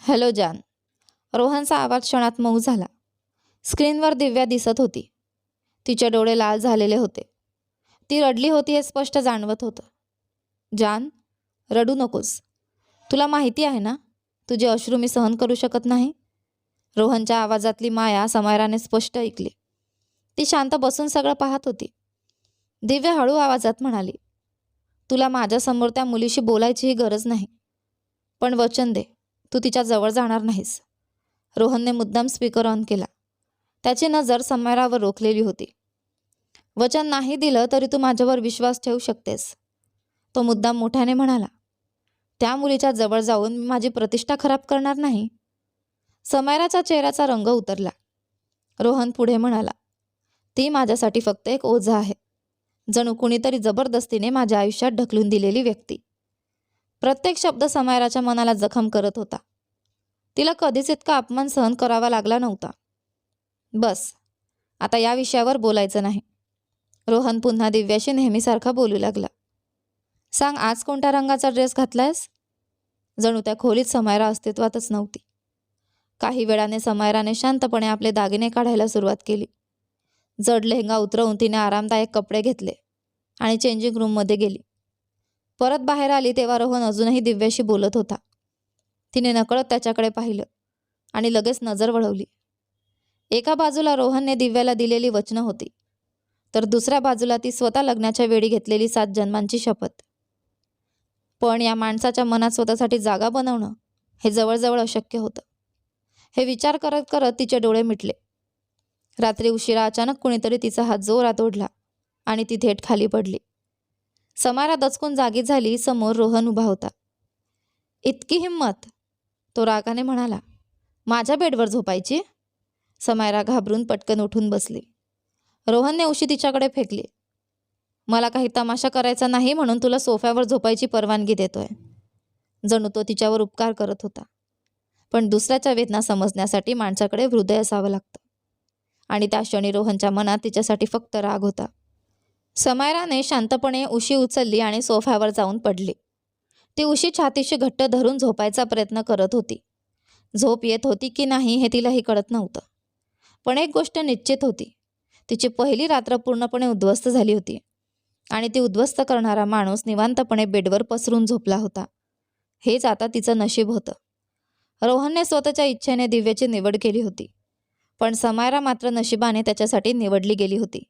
हॅलो जान. रोहनचा आवाज क्षणात मऊ झाला. स्क्रीनवर दिव्या दिसत होती. तिचे डोळे लाल झालेले होते. ती रडली होती हे स्पष्ट जाणवत होतं. जान, रडू नकोस. तुला माहिती आहे ना, तुझे अश्रू मी सहन करू शकत नाही. रोहनच्या आवाजातली माया समायराने स्पष्ट ऐकली. ती शांत बसून सगळं पाहत होती. दिव्या हळू आवाजात म्हणाली, तुला माझ्यासमोर त्या मुलीशी बोलायचीही गरज नाही. पण वचन दे, तू तिच्या जवळ जाणार नाहीस. रोहनने मुद्दाम स्पीकर ऑन केला. त्याची नजर समायरावर रोखलेली होती. वचन नाही दिलं तरी तू माझ्यावर विश्वास ठेवू शकतेस, तो मुद्दाम मोठ्याने म्हणाला. त्या मुलीच्या जवळ जाऊन मी माझी प्रतिष्ठा खराब करणार नाही. समायराच्या चेहऱ्याचा रंग उतरला. रोहन पुढे म्हणाला, ती माझ्यासाठी फक्त एक ओझं आहे. जणू कुणीतरी जबरदस्तीने माझ्या आयुष्यात ढकलून दिलेली व्यक्ती. प्रत्येक शब्द समायराच्या मनाला जखम करत होता. तिला कधीच इतका अपमान सहन करावा लागला नव्हता. बस, आता या विषयावर बोलायचं नाही. रोहन पुन्हा दिव्याशी नेहमीसारखा बोलू लागला. सांग, आज कोणत्या रंगाचा ड्रेस घातलायस? जणू त्या खोलीत समायरा अस्तित्वातच नव्हती. काही वेळाने समायराने शांतपणे आपले दागिने काढायला सुरुवात केली. जड लेहंगा उतरवून तिने आरामदायक कपडे घेतले आणि चेंजिंग रूममध्ये गेली. परत बाहेर आली तेव्हा रोहन अजूनही दिव्याशी बोलत होता. तिने नकळत त्याच्याकडे पाहिलं आणि लगेच नजर वळवली. एका बाजूला रोहनने दिव्याला दिलेली वचनं होती, तर दुसऱ्या बाजूला ती स्वतः लग्नाच्या वेळी घेतलेली 7 जन्मांची शपथ. पण या माणसाच्या मनात स्वतःसाठी जागा बनवणं हे जवळजवळ अशक्य होतं. हे विचार करत करत तिचे डोळे मिटले. रात्री उशिरा अचानक कुणीतरी तिचा हात जोरात ओढला आणि ती थेट खाली पडली. समायरा दचकून जागी झाली. समोर रोहन उभा होता. इतकी हिंमत, तो रागाने म्हणाला. माझ्या बेडवर झोपायची? समायरा घाबरून पटकन उठून बसली. रोहनने उशी तिच्याकडे फेकली. मला काही तमाशा करायचा नाही म्हणून तुला सोफ्यावर झोपायची परवानगी देतोय. जणू तो तिच्यावर उपकार करत होता. पण दुसऱ्याच्या वेदना समजण्यासाठी माणसाकडे हृदय असावं लागतं. आणि त्या क्षणी रोहनच्या मनात तिच्यासाठी फक्त राग होता. समायराने शांतपणे उशी उचलली आणि सोफ्यावर जाऊन पडली. ती उशी छातीशी घट्ट धरून झोपायचा प्रयत्न करत होती. झोप येत होती की नाही हे तिलाही कळत नव्हतं. पण एक गोष्ट निश्चित होती, तिची पहिली रात्र पूर्णपणे उद्ध्वस्त झाली होती आणि ती उद्ध्वस्त करणारा माणूस निवांतपणे बेडवर पसरून झोपला होता. हेच आता तिचं नशीब होतं. रोहनने स्वतःच्या इच्छेने दिव्याची निवड केली होती, पण समायरा मात्र नशिबाने त्याच्यासाठी निवडली गेली होती.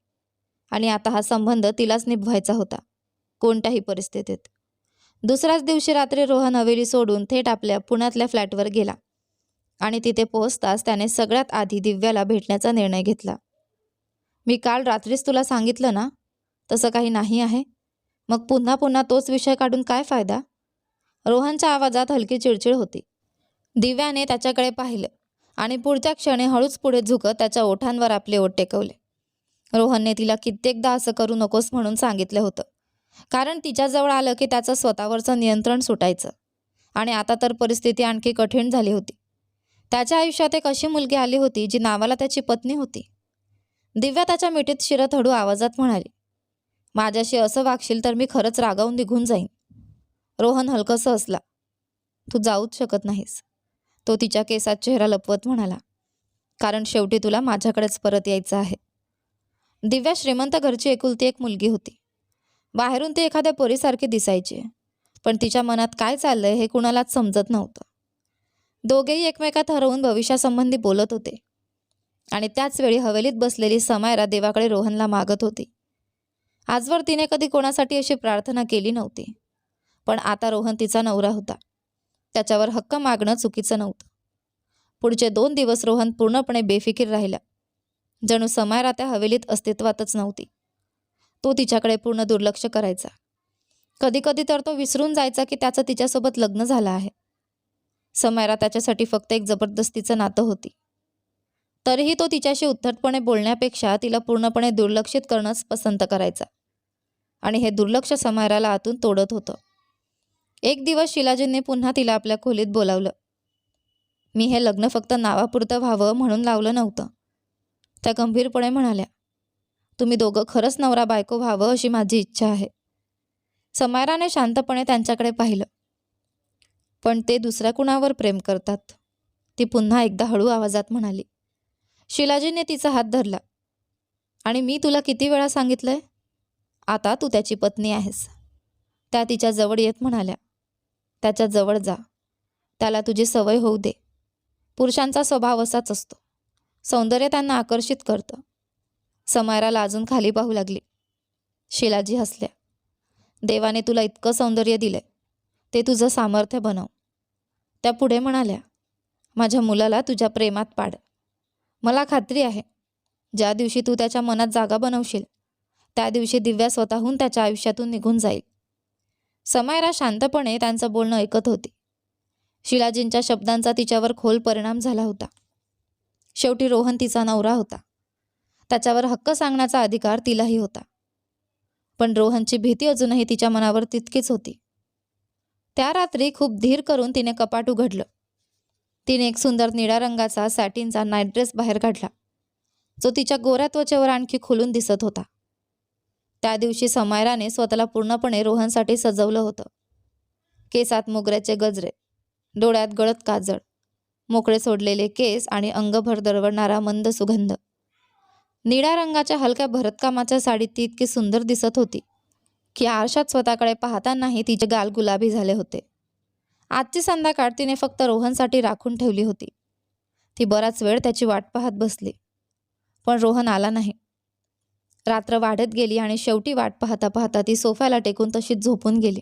आणि आता हा संबंध तिलाच निभवायचा होता, कोणत्याही परिस्थितीत. दुसऱ्याच दिवशी रात्री रोहन हवेली सोडून थेट आपल्या पुण्यातल्या फ्लॅटवर गेला आणि तिथे पोहोचताच त्याने सगळ्यात आधी दिव्याला भेटण्याचा निर्णय घेतला. मी काल रात्रीच तुला सांगितलं ना, तसं काही नाही आहे. मग पुन्हा पुन्हा तोच विषय काढून काय फायदा? रोहनच्या आवाजात हलकी चिडचिड होती. दिव्याने त्याच्याकडे पाहिलं आणि पुढच्या क्षणी हळूच पुढे झुकत त्याच्या ओठांवर आपले ओठ टेकवले. रोहनने तिला कित्येकदा असं करू नकोस म्हणून सांगितलं होतं, कारण तिच्याजवळ आलं की त्याचं स्वतःवरचं नियंत्रण सुटायचं. आणि आता तर परिस्थिती आणखी कठीण झाली होती. त्याच्या आयुष्यात एक अशी मुलगी आली होती जी नावाला त्याची पत्नी होती. दिव्या त्याच्या मिठीत शिरत हळू आवाजात म्हणाली, माझ्याशी असं वागशील तर मी खरंच रागावून निघून जाईन. रोहन हलकंसं हसला. तू जाऊच शकत नाहीस, तो तिच्या केसात चेहरा लपवत म्हणाला, कारण शेवटी तुला माझ्याकडेच परत यायचं आहे. दिव्या श्रीमंत घरची एकुलती एक मुलगी होती. बाहेरून ती एखाद्या पोरीसारखी दिसायची, पण तिच्या मनात काय चाललंय हे कुणालाच समजत नव्हतं. दोघेही एकमेकात हरवून भविष्यासंबंधी बोलत होते आणि त्याच वेळी हवेलीत बसलेली समायरा देवाकडे रोहनला मागत होती. आजवर तिने कधी कोणासाठी अशी प्रार्थना केली नव्हती, पण आता रोहन तिचा नवरा होता. त्याच्यावर हक्क मागणं चुकीचं नव्हतं. पुढचे 2 दिवस रोहन पूर्णपणे बेफिकीर राहिला. जणू समायरा त्या हवेलीत अस्तित्वातच नव्हती. तो तिच्याकडे पूर्ण दुर्लक्ष करायचा. कधीकधी तर तो विसरून जायचा की त्याचं तिच्यासोबत लग्न झालं आहे. समायरा त्याच्यासाठी फक्त एक जबरदस्तीचं नातं होती. तरीही तो तिच्याशी उद्धटपणे बोलण्यापेक्षा तिला पूर्णपणे दुर्लक्षित करणंच पसंत करायचा. आणि हे दुर्लक्ष समायराला आतून तोडत होतं. एक दिवस शिलाजींनी पुन्हा तिला आपल्या खोलीत बोलावलं. मी हे लग्न फक्त नावापुरतं व्हावं म्हणून लावलं नव्हतं, त्या गंभीरपणे म्हणाल्या. तुम्ही दोघं खरंच नवरा बायको व्हावं अशी माझी इच्छा आहे. समायराने शांतपणे त्यांच्याकडे पाहिलं. पण ते दुसऱ्या कुणावर प्रेम करतात, ती पुन्हा एकदा हळू आवाजात म्हणाली. शिलाजीने तिचा हात धरला. आणि मी तुला किती वेळा सांगितलंय, आता तू त्याची पत्नी आहेस. त्या तिच्या जवळ येत म्हणाल्या. त्याच्या जवळ जा, त्याला तुझी सवय होऊ दे. पुरुषांचा स्वभाव असाच असतो, सौंदर्य त्यांना आकर्षित करतं. समायराला अजून खाली पाहू लागली. शिलाजी हसल्या. देवाने तुला इतकं सौंदर्य दिलंय, ते तुझं सामर्थ्य बनव. त्या पुढे म्हणाल्या, माझ्या मुलाला तुझ्या प्रेमात पाड. मला खात्री आहे, ज्या दिवशी तू त्याच्या मनात जागा बनवशील, त्या दिवशी दिव्या स्वतःहून त्याच्या आयुष्यातून निघून जाईल. समायरा शांतपणे त्यांचं बोलणं ऐकत होती. शिलाजींच्या शब्दांचा तिच्यावर खोल परिणाम झाला होता. शेवटी रोहन तिचा नवरा होता. त्याच्यावर हक्क सांगण्याचा अधिकार तिलाही होता. पण रोहनची भीती अजूनही तिच्या मनावर तितकीच होती. त्या रात्री खूप धीर करून तिने कपाट उघडलं. तिने एक सुंदर निळ्या रंगाचा सॅटिनचा नाईट ड्रेस बाहेर काढला, जो तिच्या गोऱ्या त्वचेवर आणखी खुलून दिसत होता. त्या दिवशी समायराने स्वतःला पूर्णपणे रोहनसाठी सजवलं होतं. केसात मोगऱ्याचे गजरे, डोळ्यात गडद काजळ, मोकळे सोडलेले केस आणि अंगभर दरवळणारा मंद सुगंध. निळ्या रंगाच्या हलक्या भरतकामाच्या साडीत ती इतकी सुंदर दिसत होती की आरशात स्वतःकडे पाहतानाही तिचे गाल गुलाबी झाले होते. आजची संध्याकाळ तिने फक्त रोहनसाठी राखून ठेवली होती. ती बराच वेळ त्याची वाट पाहत बसली, पण रोहन आला नाही. रात्र वाढत गेली आणि शेवटी वाट पाहता पाहता ती सोफ्याला टेकून तशीच झोपून गेली.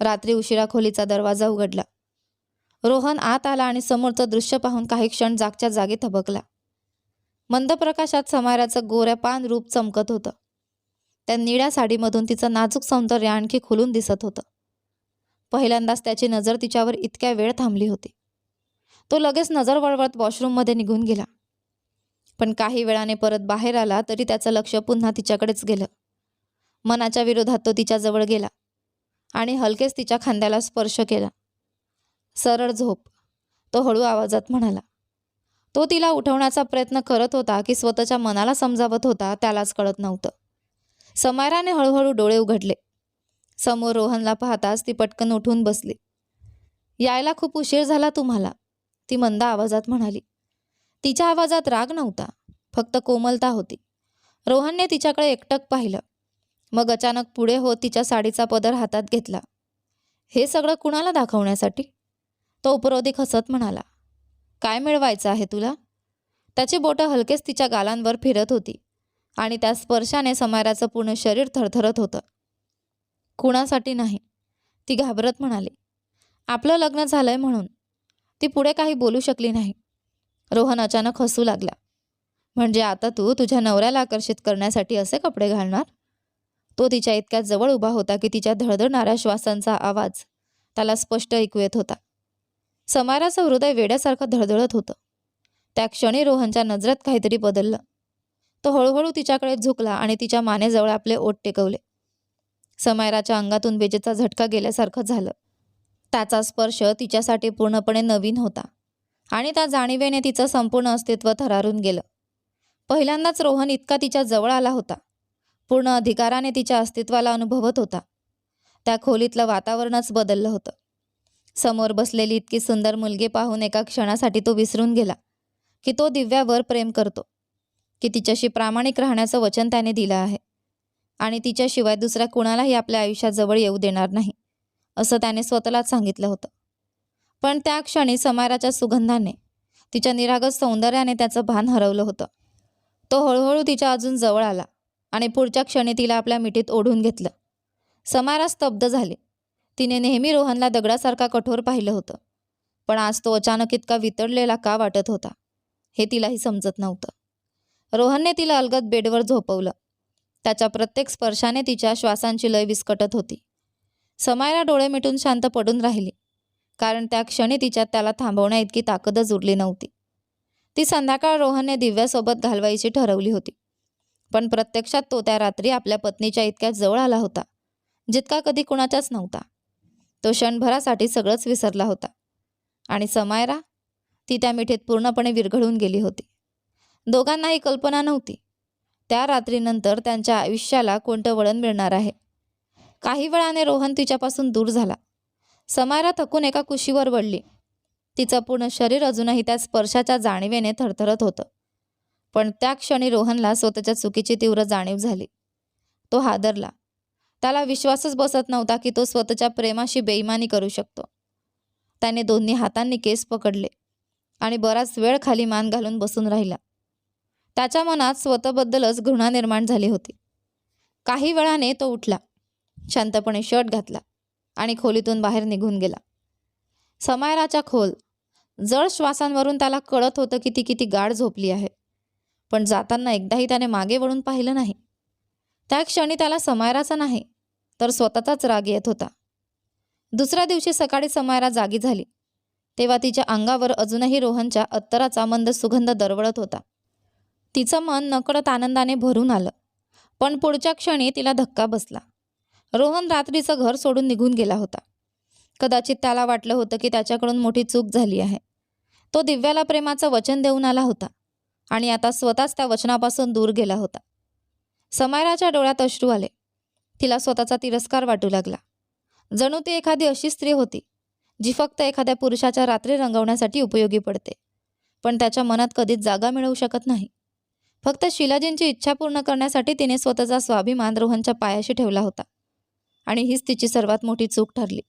रात्री उशिरा खोलीचा दरवाजा उघडला. रोहन आत आला आणि समोरचं दृश्य पाहून काही क्षण जागच्या जागी थबकला. मंद प्रकाशात समायराचं गोऱ्या पान रूप चमकत होतं. त्या निळ्या साडीमधून तिचं नाजूक सौंदर्य आणखी खुलून दिसत होतं. पहिल्यांदाच त्याची नजर तिच्यावर इतक्या वेळ थांबली होती. तो लगेच नजर वळवत वॉशरूममध्ये निघून गेला. पण काही वेळाने परत बाहेर आला तरी त्याचं लक्ष पुन्हा तिच्याकडेच गेलं. मनाच्या विरोधात तो तिच्याजवळ गेला आणि हलकेच तिच्या खांद्याला स्पर्श केला. सरळ झोप, तो हळू आवाजात म्हणाला. तो तिला उठवण्याचा प्रयत्न करत होता की स्वतःच्या मनाला समजावत होता त्यालाच कळत नव्हतं. समायराने हळूहळू डोळे उघडले. समोर रोहनला पाहताच ती पटकन उठून बसली. यायला खूप उशीर झाला तुम्हाला, ती मंद आवाजात म्हणाली. तिच्या आवाजात राग नव्हता, फक्त कोमलता होती. रोहनने तिच्याकडे एकटक पाहिलं, मग अचानक पुढे होत तिच्या साडीचा पदर हातात घेतला. हे सगळं कुणाला दाखवण्यासाठी, तो उपरोधिक हसत म्हणाला. काय मिळवायचं आहे तुला? त्याची बोटं हलकेच तिच्या गालांवर फिरत होती आणि त्या स्पर्शाने समायराचं पूर्ण शरीर थरथरत होतं. कुणासाठी नाही, ती घाबरत म्हणाली. आपलं लग्न झालंय म्हणून. ती पुढे काही बोलू शकली नाही. रोहन अचानक हसू लागला. म्हणजे आता तू तुझ्या नवऱ्याला आकर्षित करण्यासाठी असे कपडे घालणार? तो तिच्या इतक्या जवळ उभा होता की तिच्या धडधडणाऱ्या श्वासांचा आवाज त्याला स्पष्ट ऐकू येत होता. समायराचं हृदय वेड्यासारखं धडधडत होतं. त्या क्षणी रोहनच्या नजरेत काहीतरी बदललं. तो हळूहळू तिच्याकडे झुकला आणि तिच्या मानेजवळ आपले ओठ टेकवले. समायराच्या अंगातून विजेचा झटका गेल्यासारखं झालं. त्याचा स्पर्श तिच्यासाठी पूर्णपणे नवीन होता आणि त्या जाणीवेने तिचं संपूर्ण अस्तित्व थरारून गेलं. पहिल्यांदाच रोहन इतका तिच्या जवळ आला होता. पूर्ण अधिकाराने तिच्या अस्तित्वाला अनुभवत होता. त्या खोलीतलं वातावरणच बदललं होतं. समोर बसलेली इतकी सुंदर मुलगी पाहून एका क्षणासाठी तो विसरून गेला की तो दिव्यावर प्रेम करतो, की तिच्याशी प्रामाणिक राहण्याचं वचन त्याने दिलं आहे आणि तिच्याशिवाय दुसऱ्या कुणालाही आपल्या आयुष्यात जवळ येऊ देणार नाही, असं त्याने स्वतःलाच सांगितलं होतं. पण त्या क्षणी समायराच्या सुगंधाने, तिच्या निरागस सौंदर्याने त्याचं भान हरवलं होतं. तो हळूहळू तिच्या अजून जवळ आला आणि पुढच्या क्षणी तिला आपल्या मिठीत ओढून घेतलं. समायरा स्तब्ध झाली. तिने नेहमी रोहनला दगडासारखा कठोर पाहिलं होतं, पण आज तो अचानक इतका वितळलेला का वाटत होता हे तिलाही समजत नव्हतं. रोहनने तिला अलगद बेडवर झोपवलं. त्याच्या प्रत्येक स्पर्शाने तिच्या श्वासांची लय विस्कटत होती. समायरा डोळे मिटून शांत पडून राहिली, कारण त्या क्षणी तिच्यात त्याला थांबवण्या इतकी ताकदच उरली नव्हती. ती संध्याकाळ रोहनने दिव्यासोबत घालवायची ठरवली होती, पण प्रत्यक्षात तो त्या रात्री आपल्या पत्नीच्या इतक्याच जवळ आला होता जितका कधी कुणाच्याच नव्हता. तो क्षणभरासाठी सगळंच विसरला होता आणि समायरा, ती त्या मिठीत पूर्णपणे विरघळून गेली होती. दोघांनाही कल्पना नव्हती त्या रात्रीनंतर त्यांच्या आयुष्याला कोणतं वळण मिळणार आहे. काही वेळाने रोहन तिच्यापासून दूर झाला. समायरा थकून एका कुशीवर पडली. तिचं पूर्ण शरीर अजूनही त्या स्पर्शाच्या जाणीवेने थरथरत होतं. पण त्या क्षणी रोहनला स्वतःच्या चुकीची तीव्र जाणीव झाली. तो हादरला. त्याला विश्वासच बसत नव्हता की तो स्वतःच्या प्रेमाशी बेईमानी करू शकतो. त्याने दोन्ही हातांनी केस पकडले आणि बराच वेळ खाली मान घालून बसून राहिला. त्याच्या मनात स्वतःबद्दलच घृणा निर्माण झाली होती. काही वेळाने तो उठला, शांतपणे शर्ट घातला आणि खोलीतून बाहेर निघून गेला. समायराच्या खोल जड श्वासांवरून त्याला कळत होतं की ती किती गाढ झोपली आहे. पण जाताना एकदाही त्याने मागे वळून पाहिलं नाही. त्या क्षणी त्याला समायराचा नाही तर स्वतःचाच राग येत होता. दुसऱ्या दिवशी सकाळी समायरा जागी झाली तेव्हा तिच्या अंगावर अजूनही रोहनच्या अत्तराचा मंद सुगंध दरवळत होता. तिचं मन नकळत आनंदाने भरून आलं. पण पुढच्या क्षणी तिला धक्का बसला. रोहन रात्रीचं घर सोडून निघून गेला होता. कदाचित त्याला वाटलं होतं की त्याच्याकडून मोठी चूक झाली आहे. तो दिव्याला प्रेमाचं वचन देऊन आला होता आणि आता स्वतःच त्या वचनापासून दूर गेला होता. समायराच्या डोळ्यात अश्रू आले. तिला स्वतःचा तिरस्कार वाटू लागला. जणू ती एखादी अशी स्त्री होती जी फक्त एखाद्या पुरुषाच्या रात्री रंगवण्यासाठी उपयोगी पडते, पण त्याच्या मनात कधीच जागा मिळवू शकत नाही. फक्त शिलाजींची इच्छा पूर्ण करण्यासाठी तिने स्वतःचा स्वाभिमान रोहनच्या पायाशी ठेवला होता आणि हीच तिची सर्वात मोठी चूक ठरली.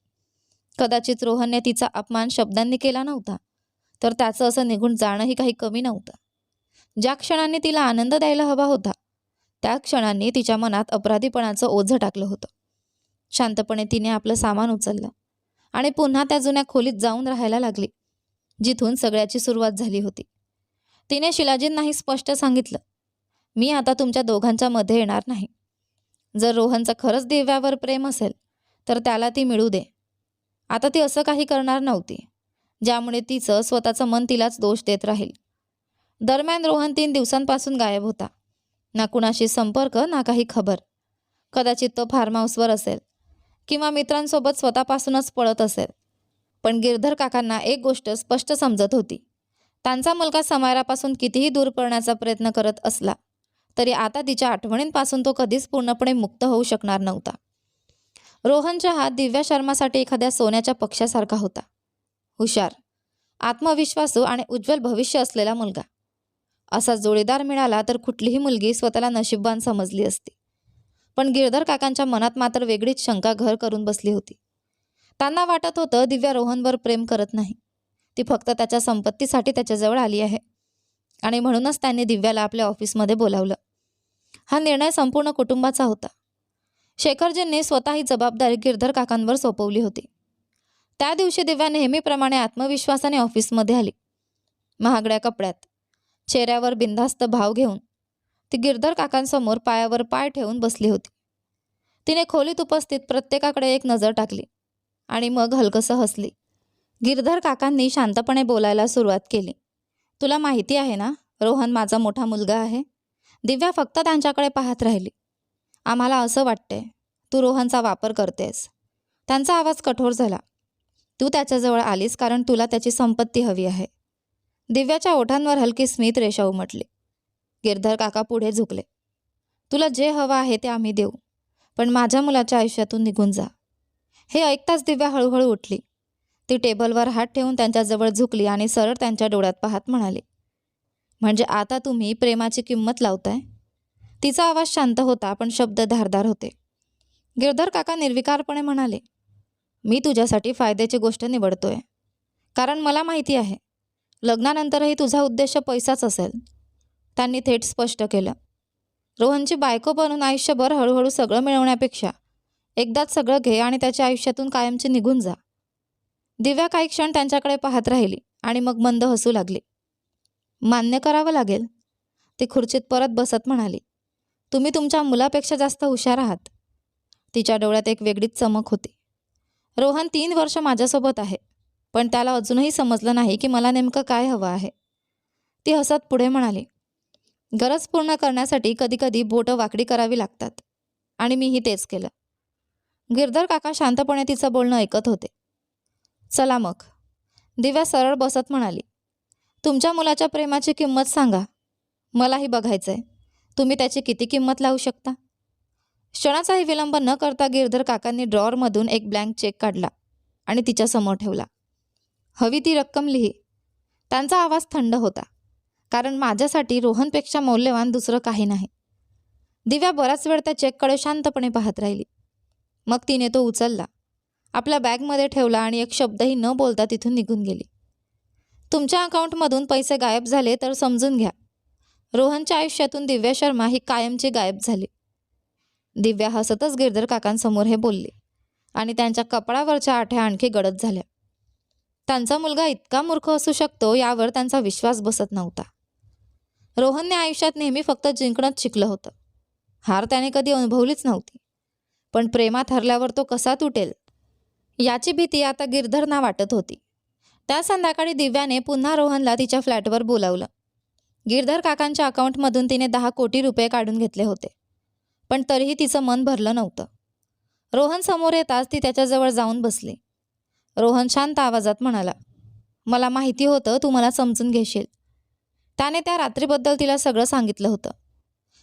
कदाचित रोहनने तिचा अपमान शब्दांनी केला नव्हता, तर त्याचं असं निघून जाणंही काही कमी नव्हतं. ज्या क्षणांनी तिला आनंद द्यायला हवा होता त्या क्षणांनी तिच्या मनात अपराधीपणाचं ओझं टाकलं होतं. शांतपणे तिने आपलं सामान उचललं आणि पुन्हा त्या जुन्या खोलीत जाऊन राहायला लागली जिथून सगळ्याची सुरुवात झाली होती. तिने शिलाजींनाही स्पष्ट सांगितलं, मी आता तुमच्या दोघांच्या मध्ये येणार नाही. जर रोहनचं खरंच दिव्यावर प्रेम असेल तर त्याला ती मिळू दे. आता ती असं काही करणार नव्हती ज्यामुळे तिचं स्वतःचं मन तिलाच दोष देत राहील. दरम्यान रोहन 3 दिवसांपासून गायब होता. ना कुणाशी संपर्क ना काही खबर. कदाचित तो फार्म हाऊसवर असेल किंवा मित्रांसोबत स्वतःपासूनच पळत असेल. पण गिरधर काकांना एक गोष्ट स्पष्ट समजत होती, त्यांचा मुलगा समायरापासून कितीही दूर पळण्याचा प्रयत्न करत असला तरी आता तिच्या आठवणींपासून तो कधीच पूर्णपणे मुक्त होऊ शकणार नव्हता. रोहनचा हात दिव्या शर्मासाठी एखाद्या सोन्याच्या पक्ष्यासारखा होता. हुशार, आत्मविश्वासू आणि उज्ज्वल भविष्य असलेला मुलगा. असा जोडीदार मिळाला तर कुठलीही मुलगी स्वतःला नशीबवान समजली असती. पण गिरधर काकांच्या मनात मात्र वेगळीच शंका घर करून बसली होती. त्यांना वाटत होतं दिव्या रोहनवर प्रेम करत नाही, ती फक्त त्याच्या संपत्तीसाठी त्याच्याजवळ आली आहे आणि म्हणूनच त्यांनी दिव्याला आपल्या ऑफिसमध्ये बोलावलं. हा निर्णय संपूर्ण कुटुंबाचा होता. शेखरजींनी स्वतः ही जबाबदारी गिरधर काकांवर सोपवली होती. त्या दिवशी दिव्या नेहमीप्रमाणे आत्मविश्वासाने ऑफिसमध्ये आली. महागड्या कपड्यात, चेहऱ्यावर बिनधास्त भाव घेऊन ती गिरधर काकांसमोर पायावर पाय ठेवून बसली होती. तिने खोलीत उपस्थित प्रत्येकाकडे एक नजर टाकली आणि मग हलकसं हसली. गिरधर काकांनी शांतपणे बोलायला सुरुवात केली. तुला माहिती आहे ना, रोहन माझा मोठा मुलगा आहे. दिव्या फक्त त्यांच्याकडे पाहत राहिली. आम्हाला असं वाटतंय तू रोहनचा वापर करतेस. त्यांचा आवाज कठोर झाला. तू त्याच्याजवळ आलीस कारण तुला त्याची संपत्ती हवी आहे. दिव्याच्या ओठांवर हलकी स्मित रेषा उमटली. गिरधर काका पुढे झुकले. तुला जे हवं आहे ते आम्ही देऊ, पण माझ्या मुलाच्या आयुष्यातून निघून जा. हे ऐकताच दिव्या हळूहळू उठली. ती टेबलवर हात ठेवून त्यांच्याजवळ झुकली आणि सरळ त्यांच्या डोळ्यात पाहत म्हणाली, म्हणजे आता तुम्ही प्रेमाची किंमत लावताय? तिचा आवाज शांत होता, पण शब्द धारदार होते. गिरधर काका निर्विकारपणे म्हणाले, मी तुझ्यासाठी फायद्याची गोष्ट निवडतोय, कारण मला माहिती आहे लग्नानंतरही तुझा उद्देश पैसाच असेल. त्यांनी थेट स्पष्ट केलं. रोहनची बायको बनून आयुष्यभर हळूहळू सगळं मिळवण्यापेक्षा एकदाच सगळं घे आणि त्याच्या आयुष्यातून कायमची निघून जा. दिव्या काही क्षण त्यांच्याकडे पाहत राहिली आणि मग मंद हसू लागली. मान्य करावं लागेल, ती खुर्चीत परत बसत म्हणाली. तुम्ही तुमच्या मुलापेक्षा जास्त हुशार आहात. तिच्या डोळ्यात एक वेगळीच चमक होती. रोहन 3 वर्ष माझ्यासोबत आहे, पण त्याला अजूनही समजलं नाही की मला नेमकं काय हवं आहे. ती हसत पुढे म्हणाली, गरज पूर्ण करण्यासाठी कधीकधी बोटं वाकडी करावी लागतात, आणि मीही तेच केलं. गिरधर काका शांतपणे तिचं बोलणं ऐकत होते. चला मग, दिव्या सरळ बसत म्हणाली. तुमच्या मुलाच्या प्रेमाची किंमत सांगा. मलाही बघायचंय तुम्ही त्याची किती किंमत लावू शकता. क्षणाचाही विलंब न करता गिरधर काकांनी ड्रॉअरमधून एक ब्लँक चेक काढला आणि तिच्यासमोर ठेवला. हवी ती रक्कम लिही. त्यांचा आवाज थंड होता, कारण माझ्यासाठी रोहनपेक्षा मौल्यवान दुसरं काही नाही. दिव्या बराच वेळ त्या चेककडे शांतपणे पाहत राहिली. मग तिने तो उचलला, आपल्या बॅगमध्ये ठेवला आणि एक शब्दही न बोलता तिथून निघून गेली. तुमच्या अकाउंटमधून पैसे गायब झाले तर समजून घ्या, रोहनच्या आयुष्यातून दिव्या शर्मा ही कायमची गायब झाली. दिव्या हसतच गिरधर काकांसमोर हे बोलली आणि त्यांच्या कपाळावरच्या आठ्या आणखी गडद झाल्या. त्यांचा मुलगा इतका मूर्ख असू शकतो यावर त्यांचा विश्वास बसत नव्हता. रोहनने आयुष्यात नेहमी फक्त जिंकणंच शिकलं होतं. हार त्याने कधी अनुभवलीच नव्हती. पण प्रेमात हरल्यावर तो कसा तुटेल याची भीती आता गिरधरना वाटत होती. त्या संध्याकाळी दिव्याने पुन्हा रोहनला तिच्या फ्लॅटवर बोलावलं. गिरधर काकांच्या अकाउंटमधून तिने 10 कोटी रुपये काढून घेतले होते, पण तरीही तिचं मन भरलं नव्हतं. रोहन समोर येताच ती त्याच्याजवळ जाऊन बसली. रोहन शांत आवाजात म्हणाला, मला माहिती होतं तू मला समजून घेशील. त्याने त्या रात्रीबद्दल तिला सगळं सांगितलं होतं.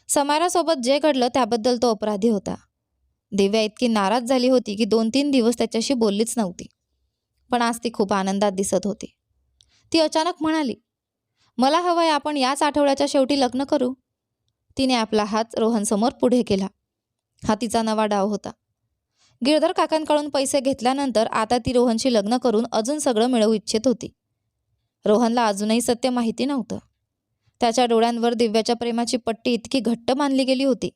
समायरासोबत जे घडलं त्याबद्दल तो अपराधी होता. दिव्या इतकी नाराज झाली होती की 2-3 दिवस त्याच्याशी बोललीच नव्हती. पण आज ती खूप आनंदात दिसत होती. ती अचानक म्हणाली, मला हवंय आपण याच आठवड्याच्या शेवटी लग्न करू. तिने आपला हात रोहनसमोर पुढे केला. हा तिचा नवा डाव होता. गिरधर काकांकडून पैसे घेतल्यानंतर आता ती रोहनशी लग्न करून अजून सगळं मिळवू इच्छित होती. रोहनला अजूनही सत्य माहिती नव्हतं. त्याच्या डोळ्यांवर दिव्याच्या प्रेमाची पट्टी इतकी घट्ट बांधली गेली होती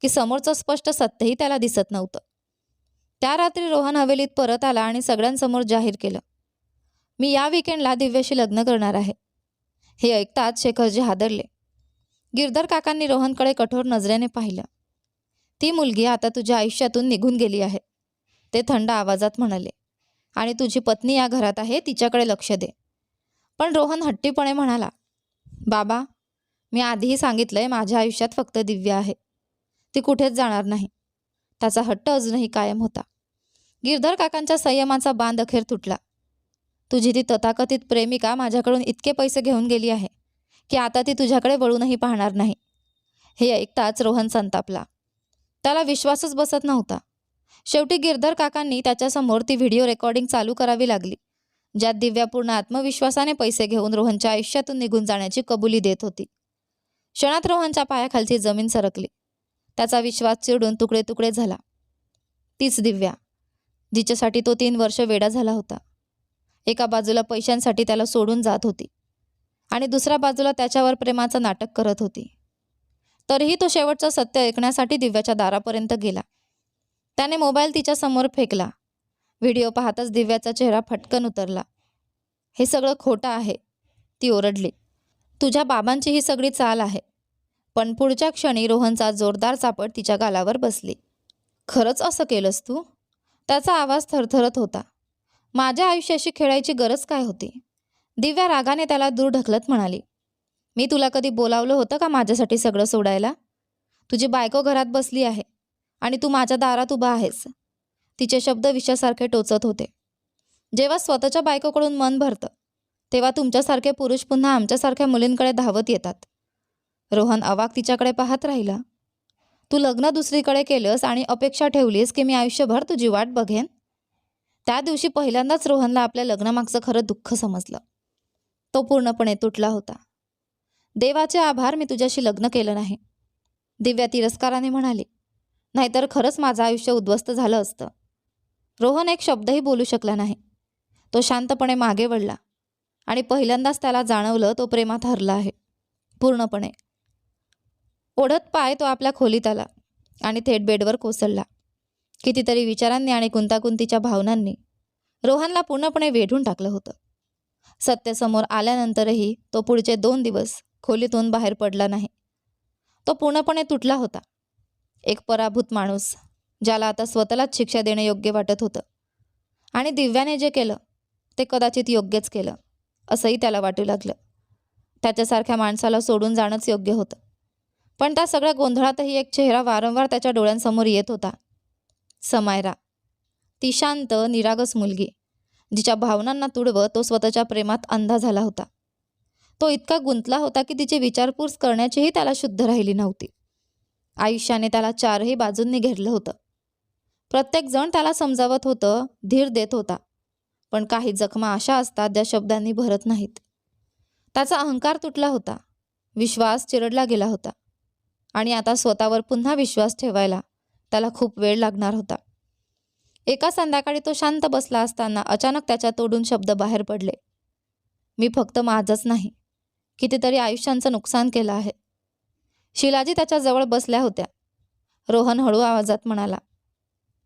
की समोरचं स्पष्ट सत्यही त्याला दिसत नव्हतं. त्या रात्री रोहन हवेलीत परत आला आणि सगळ्यांसमोर जाहीर केलं, मी या विकेंडला दिव्याशी लग्न करणार आहे. हे ऐकताच शेखरजी हादरले. गिरधर काकांनी रोहनकडे कठोर नजरेने पाहिलं. ती मुलगी आता तुझ्या आयुष्यातून निघून गेली आहे, ते थंड आवाजात म्हणाले, आणि तुझी पत्नी या घरात आहे, तिच्याकडे लक्ष दे. पण रोहन हट्टीपणे म्हणाला, बाबा, मी आधीही सांगितलंय माझ्या आयुष्यात फक्त दिव्या आहे, ती कुठेच जाणार नाही. त्याचा हट्ट अजूनही कायम होता. गिरधर काकांच्या संयमाचा बांध अखेर तुटला. तुझी ती तथाकथित प्रेमिका माझ्याकडून इतके पैसे घेऊन गेली आहे की आता ती तुझ्याकडे वळूनही पाहणार नाही. हे ऐकताच रोहन संतापला. त्याला विश्वासच बसत नव्हता. शेवटी गिरधर काकांनी त्याच्यासमोर ती व्हिडिओ रेकॉर्डिंग चालू करावी लागली, ज्यात दिव्या पूर्ण आत्मविश्वासाने पैसे घेऊन रोहनच्या आयुष्यातून निघून जाण्याची कबुली देत होती. क्षणात रोहनच्या पायाखालची जमीन सरकली. त्याचा विश्वास चिरडून तुकडे तुकडे झाला. तीच दिव्या, जिच्यासाठी तो 3 वर्ष वेडा झाला होता. एका बाजूला पैशांसाठी त्याला सोडून जात होती आणि दुसऱ्या बाजूला त्याच्यावर प्रेमाचं नाटक करत होती. तरीही तो शेवटचं सत्य ऐकण्यासाठी दिव्याच्या दारापर्यंत गेला. त्याने मोबाईल तिच्या समोर फेकला. व्हिडिओ पाहताच दिव्याचा चेहरा फटकन उतरला. हे सगळं खोटं आहे, ती ओरडली. तुझ्या बाबांची ही सगळी चाल आहे. पण पुढच्या क्षणी रोहनचा जोरदार चापट तिच्या गालावर बसली. खरंच असं केलंस तू? त्याचा आवाज थरथरत होता. माझ्या आयुष्याशी खेळायची गरज काय होती? दिव्या रागाने त्याला दूर ढकलत म्हणाली, मी तुला कधी बोलावलं होतं का माझ्यासाठी सगळं सोडायला? तुझी बायको घरात बसली आहे आणि तू माझ्या दारात उभा आहेस. तिचे शब्द विषासारखे टोचत होते. जेव्हा स्वतःच्या बायकोकडून मन भरतं तेव्हा तुमच्यासारखे पुरुष पुन्हा आमच्यासारख्या मुलींकडे धावत येतात. रोहन अवाक तिच्याकडे पाहत राहिला. तू लग्न दुसरीकडे केलंस आणि अपेक्षा ठेवलीस की मी आयुष्यभर तुझी वाट बघेन. त्या दिवशी पहिल्यांदाच रोहनला आपल्या लग्नामागचं खरं दुःख समजलं. तो पूर्णपणे तुटला होता. देवाचे आभार, मी तुझ्याशी लग्न केलं नाही, दिव्या तिरस्काराने म्हणाली. नाहीतर खरंच माझं आयुष्य उद्ध्वस्त झालं असतं. रोहन एक शब्दही बोलू शकला नाही. तो शांतपणे मागे वळला आणि पहिल्यांदाच त्याला जाणवलं तो प्रेमात हरला आहे, पूर्णपणे. ओढत पाय तो आपल्या खोलीत आला आणि थेट बेडवर कोसळला. कितीतरी विचारांनी आणि गुंतागुंतीच्या भावनांनी रोहनला पूर्णपणे वेढून टाकलं होतं. सत्य समोर आल्यानंतरही तो पुढचे 2 दिवस खोलीतून बाहेर पडला नाही. तो पूर्णपणे तुटला होता. एक पराभूत माणूस, ज्याला आता स्वतःलाच शिक्षा देणं योग्य वाटत होतं. आणि दिव्याने जे केलं ते कदाचित योग्यच केलं असंही त्याला वाटू लागलं. त्याच्यासारख्या माणसाला सोडून जाणंच योग्य होतं. पण त्या सगळ्या गोंधळातही एक चेहरा वारंवार त्याच्या डोळ्यांसमोर येत होता. समायरा, ती शांत निरागस मुलगी, जिच्या भावनांना तुडवत तो स्वतःच्या प्रेमात अंधा झाला होता. तो इतका गुंतला होता की तिची विचारपूस करण्याचीही त्याला शुद्ध राहिली नव्हती. आयुष्याने त्याला 4ही बाजूंनी घेरलं होतं. प्रत्येक जण त्याला समजावत होतं, धीर देत होता. पण काही जखमा अशा असतात ज्या शब्दांनी भरत नाहीत. त्याचा अहंकार तुटला होता. विश्वास चिरडला गेला होता. आणि आता स्वतःवर पुन्हा विश्वास ठेवायला त्याला खूप वेळ लागणार होता. एका संध्याकाळी तो शांत बसला असताना अचानक त्याच्या तोंडून शब्द बाहेर पडले. मी फक्त माझंच नाही, कितीतरी आयुष्यांचं नुकसान केलं आहे. शिलाजी त्याच्या जवळ बसल्या होत्या. रोहन हळू आवाजात म्हणाला,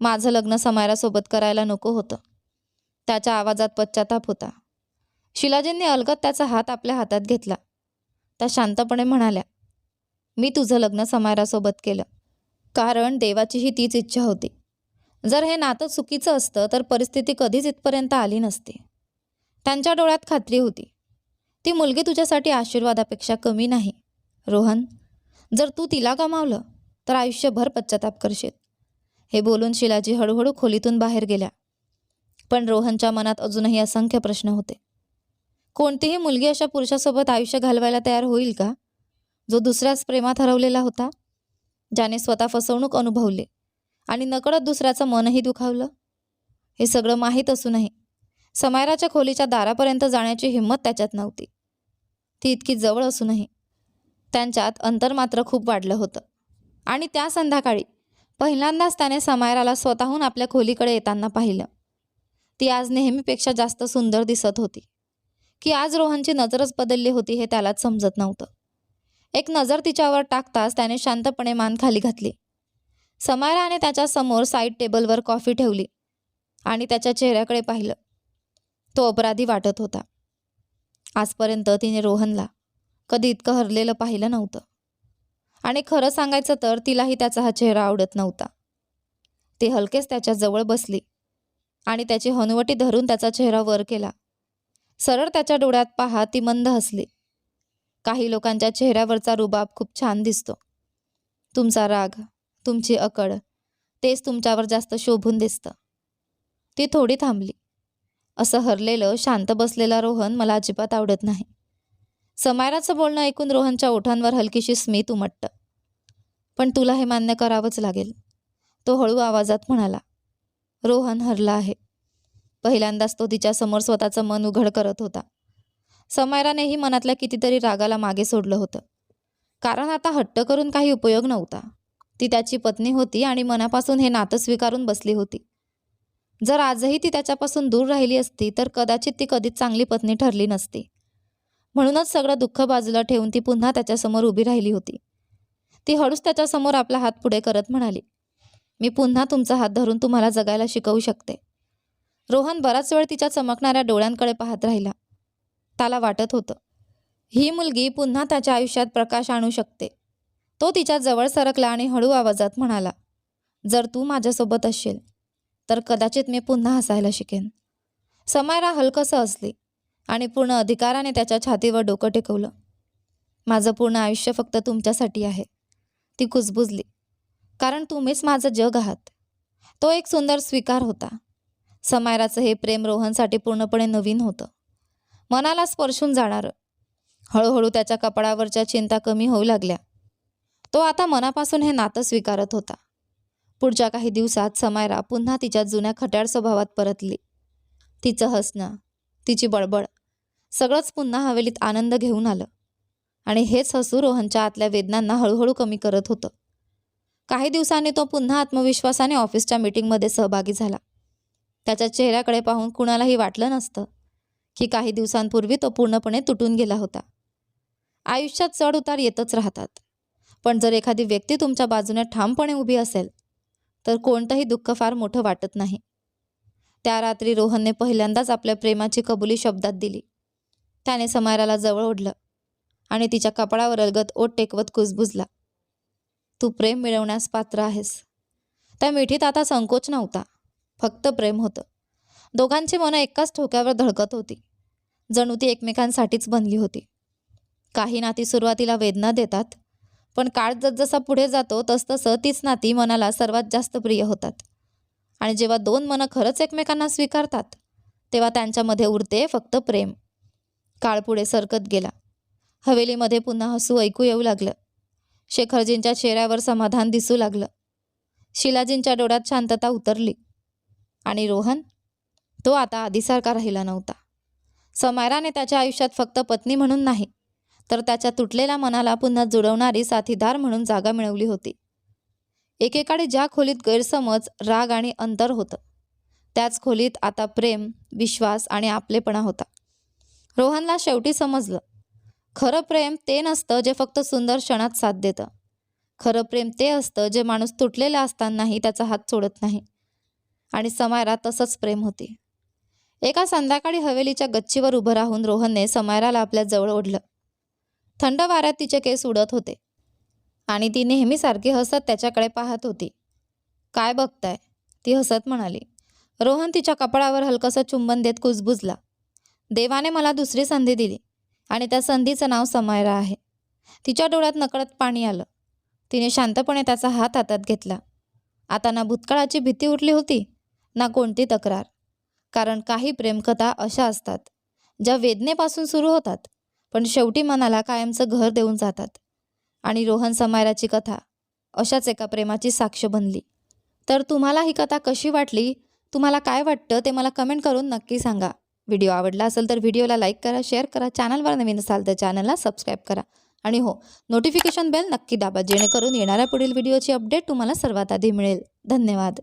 माझं लग्न समायरासोबत करायला नको होतं. त्याच्या आवाजात पश्चाताप होता. शिलाजींनी अलगद त्याचा हात आपल्या हातात घेतला. त्या शांतपणे म्हणाल्या, मी तुझं लग्न समायरासोबत केलं कारण देवाचीही तीच इच्छा होती. जर हे नातं चुकीचं असतं तर परिस्थिती कधीच इथपर्यंत आली नसती. त्यांच्या डोळ्यात खात्री होती. ती मुलगी तुझ्यासाठी आशीर्वादापेक्षा कमी नाही. रोहन, जर तू तिला गमावलं तर आयुष्यभर पश्चाताप करशील. हे बोलून शिलाजी हळूहळू खोलीतून बाहेर गेल्या. पण रोहनच्या मनात अजूनही असंख्य प्रश्न होते. कोणतीही मुलगी अशा पुरुषासोबत आयुष्य घालवायला तयार होईल का, जो दुसऱ्याच प्रेमात हरवलेला होता, ज्याने स्वतः फसवणूक अनुभवली आणि नकळत दुसऱ्याचं मनही दुखावलं. हे सगळं माहीत असूनही समायराच्या खोलीच्या दारापर्यंत जाण्याची हिंमत त्याच्यात नव्हती. ती इतकी जवळ असूनही त्यांच्यात अंतर मात्र खूप वाढलं होतं. आणि त्या संध्याकाळी पहिल्यांदाच त्याने समायराला स्वतःहून आपल्या खोलीकडे येताना पाहिलं. ती आज नेहमीपेक्षा जास्त सुंदर दिसत होती. की आज रोहनची नजरच बदलली होती हे त्यालाच समजत नव्हतं. एक नजर तिच्यावर टाकताच त्याने शांतपणे मान खाली घातली. समायराने त्याच्या समोर साईड टेबलवर कॉफी ठेवली आणि त्याच्या चेहऱ्याकडे पाहिलं. तो अपराधी वाटत होता. आजपर्यंत तिने रोहनला कधी इतकं हरलेलं पाहिलं नव्हतं. आणि खरं सांगायचं तर तिलाही त्याचा हा चेहरा आवडत नव्हता. ती हलकेच त्याच्या जवळ बसली आणि त्याची हनुवटी धरून त्याचा चेहरा वर केला. सरळ त्याच्या डोळ्यात पाहत ती मंद हसली. काही लोकांच्या चेहऱ्यावरचा रुबाब खूप छान दिसतो. तुमचा राग, तुमची अकड, तेच तुमच्यावर जास्त शोभून दिसतं. ती थोडी थांबली. असं हरलेलं शांत बसलेला रोहन मला अजिबात आवडत नाही. समायराचं बोलणं ऐकून रोहनच्या ओठांवर हलकीशी स्मित उमटतं. पण तुला हे मान्य करावंच लागेल, तो हळू आवाजात म्हणाला. रोहन हरला आहे. पहिल्यांदाच तो तिच्यासमोर स्वतःचं मन उघड करत होता. समायरानेही मनातल्या कितीतरी रागाला मागे सोडलं होतं. कारण आता हट्ट करून काही उपयोग नव्हता. ती त्याची पत्नी होती आणि मनापासून हे नातं स्वीकारून बसली होती. जर आजही ती त्याच्यापासून दूर राहिली असती तर कदाचित ती कधीच चांगली पत्नी ठरली नसती. म्हणूनच सगळं दुःख बाजूला ठेवून ती पुन्हा त्याच्यासमोर उभी राहिली होती. ती हळूच त्याच्यासमोर आपला हात पुढे करत म्हणाली, मी पुन्हा तुमचा हात धरून तुम्हाला जगायला शिकवू शकते. रोहन बराच वेळ तिच्या चमकणाऱ्या डोळ्यांकडे पाहत राहिला. त्याला वाटत होतं, ही मुलगी पुन्हा त्याच्या आयुष्यात प्रकाश आणू शकते. तो तिच्या जवळ सरकला आणि हळू आवाजात म्हणाला, जर तू माझ्यासोबत असशील तर कदाचित मी पुन्हा हसायला शिकेन. समायरा हलकसं हसली आणि पूर्ण अधिकाराने त्याच्या छातीवर डोकं टेकवलं. माझं पूर्ण आयुष्य फक्त तुमच्यासाठी आहे. ती कुजबुजली. कारण तुम्हीच माझं जग आहात. तो एक सुंदर स्वीकार होता. समायराचं हे प्रेम रोहनसाठी पूर्णपणे नवीन होतं. मनाला स्पर्शून जाणारं. हळूहळू त्याच्या कपाळावरच्या चिंता कमी होऊ लागल्या. तो आता मनापासून हे नातं स्वीकारत होता. पुढच्या काही दिवसात समायरा पुन्हा तिच्या जुन्या खट्याळ स्वभावात परतली. तिचं हसणं, तिची बडबड सगळंच पुन्हा हवेलीत आनंद घेऊन आलं. आणि हेच हसू रोहनच्या आतल्या वेदनांना हळूहळू कमी करत होतं. काही दिवसांनी तो पुन्हा आत्मविश्वासाने ऑफिसच्या मीटिंगमध्ये सहभागी झाला. त्याच्या चेहऱ्याकडे पाहून कुणालाही वाटलं नसतं की काही दिवसांपूर्वी तो पूर्णपणे तुटून गेला होता. आयुष्यात चढ उतार येतच राहतात, पण जर एखादी व्यक्ती तुमच्या बाजूने ठामपणे उभी असेल तर कोणतंही दुःख फार मोठं वाटत नाही. त्या रात्री रोहनने पहिल्यांदाच आपल्या प्रेमाची कबुली शब्दात दिली. त्याने समायराला जवळ ओढलं आणि तिच्या कपाळावर अलगद ओठ टेकवत कुजबुजला. तू प्रेम मिळवण्यास पात्र आहेस. त्या मिठीत आता संकोच नव्हता, फक्त प्रेम होतं. दोघांची मनं एकाच ठोक्यावर धडकत होती, जणू ती एकमेकांसाठीच बनली होती. काही नाती सुरुवातीला वेदना देतात, पण काळ जसजसा पुढे जातो तसतसं तीच नाती मनाला सर्वात जास्त प्रिय होतात. आणि जेव्हा दोन मनं खरंच एकमेकांना स्वीकारतात तेव्हा त्यांच्यामध्ये उरते फक्त प्रेम. काळ पुढे सरकत गेला. हवेलीमध्ये पुन्हा हसू ऐकू येऊ लागलं. शेखरजींच्या चेहऱ्यावर समाधान दिसू लागलं. शिलाजींच्या डोळ्यात शांतता उतरली. आणि रोहन, तो आता आधीसारखा राहिला नव्हता. समायराने त्याच्या आयुष्यात फक्त पत्नी म्हणून नाही, तर त्याच्या तुटलेल्या मनाला पुन्हा जुळवणारी साथीदार म्हणून जागा मिळवली होती. एकेकाळी ज्या खोलीत गैरसमज, राग आणि अंतर होतं, त्याच खोलीत आता प्रेम, विश्वास आणि आपलेपणा होता. रोहनला शेवटी समजलं, खरं प्रेम ते नसतं जे फक्त सुंदर क्षणात साथ देतं. खरं प्रेम ते असतं जे माणूस तुटलेला असतानाही त्याचा हात सोडत नाही. आणि समायरा तसंच प्रेम होती. एका संध्याकाळी हवेलीच्या गच्चीवर उभं राहून रोहनने समायराला आपल्या जवळ ओढलं. थंड वाऱ्यात तिचे केस उडत होते आणि ती नेहमीसारखी हसत त्याच्याकडे पाहत होती. काय बघताय? ती हसत म्हणाली. रोहन तिच्या कपाळावर हलकंसं चुंबन देत कुजबुजला. देवाने मला दुसरी संधी दिली आणि त्या संधीचं नाव समायरा आहे. तिच्या डोळ्यात नकळत पाणी आलं. तिने शांतपणे त्याचा हात हातात घेतला. आता ना भूतकाळाची भीती उरली होती, ना कोणती तक्रार. कारण काही प्रेमकथा अशा असतात ज्या वेदनेपासून सुरू होतात, पण शेवटी मनाला कायमचं घर देऊन जातात. आणि रोहन समायराची कथा अशाच एका प्रेमाची साक्ष बनली. तर तुम्हाला ही कथा कशी वाटली, तुम्हाला काय वाटतं ते मला कमेंट करून नक्की सांगा. व्हिडिओ आवडला असेल तर व्हिडिओला लाईक करा, शेअर करा. चॅनलवर नवीन असाल तर चॅनलला सबस्क्राईब करा. आणि हो, नोटिफिकेशन बेल नक्की दाबा, जेणेकरून येणाऱ्या पुढील व्हिडिओची अपडेट तुम्हाला सर्वात आधी मिळेल. धन्यवाद.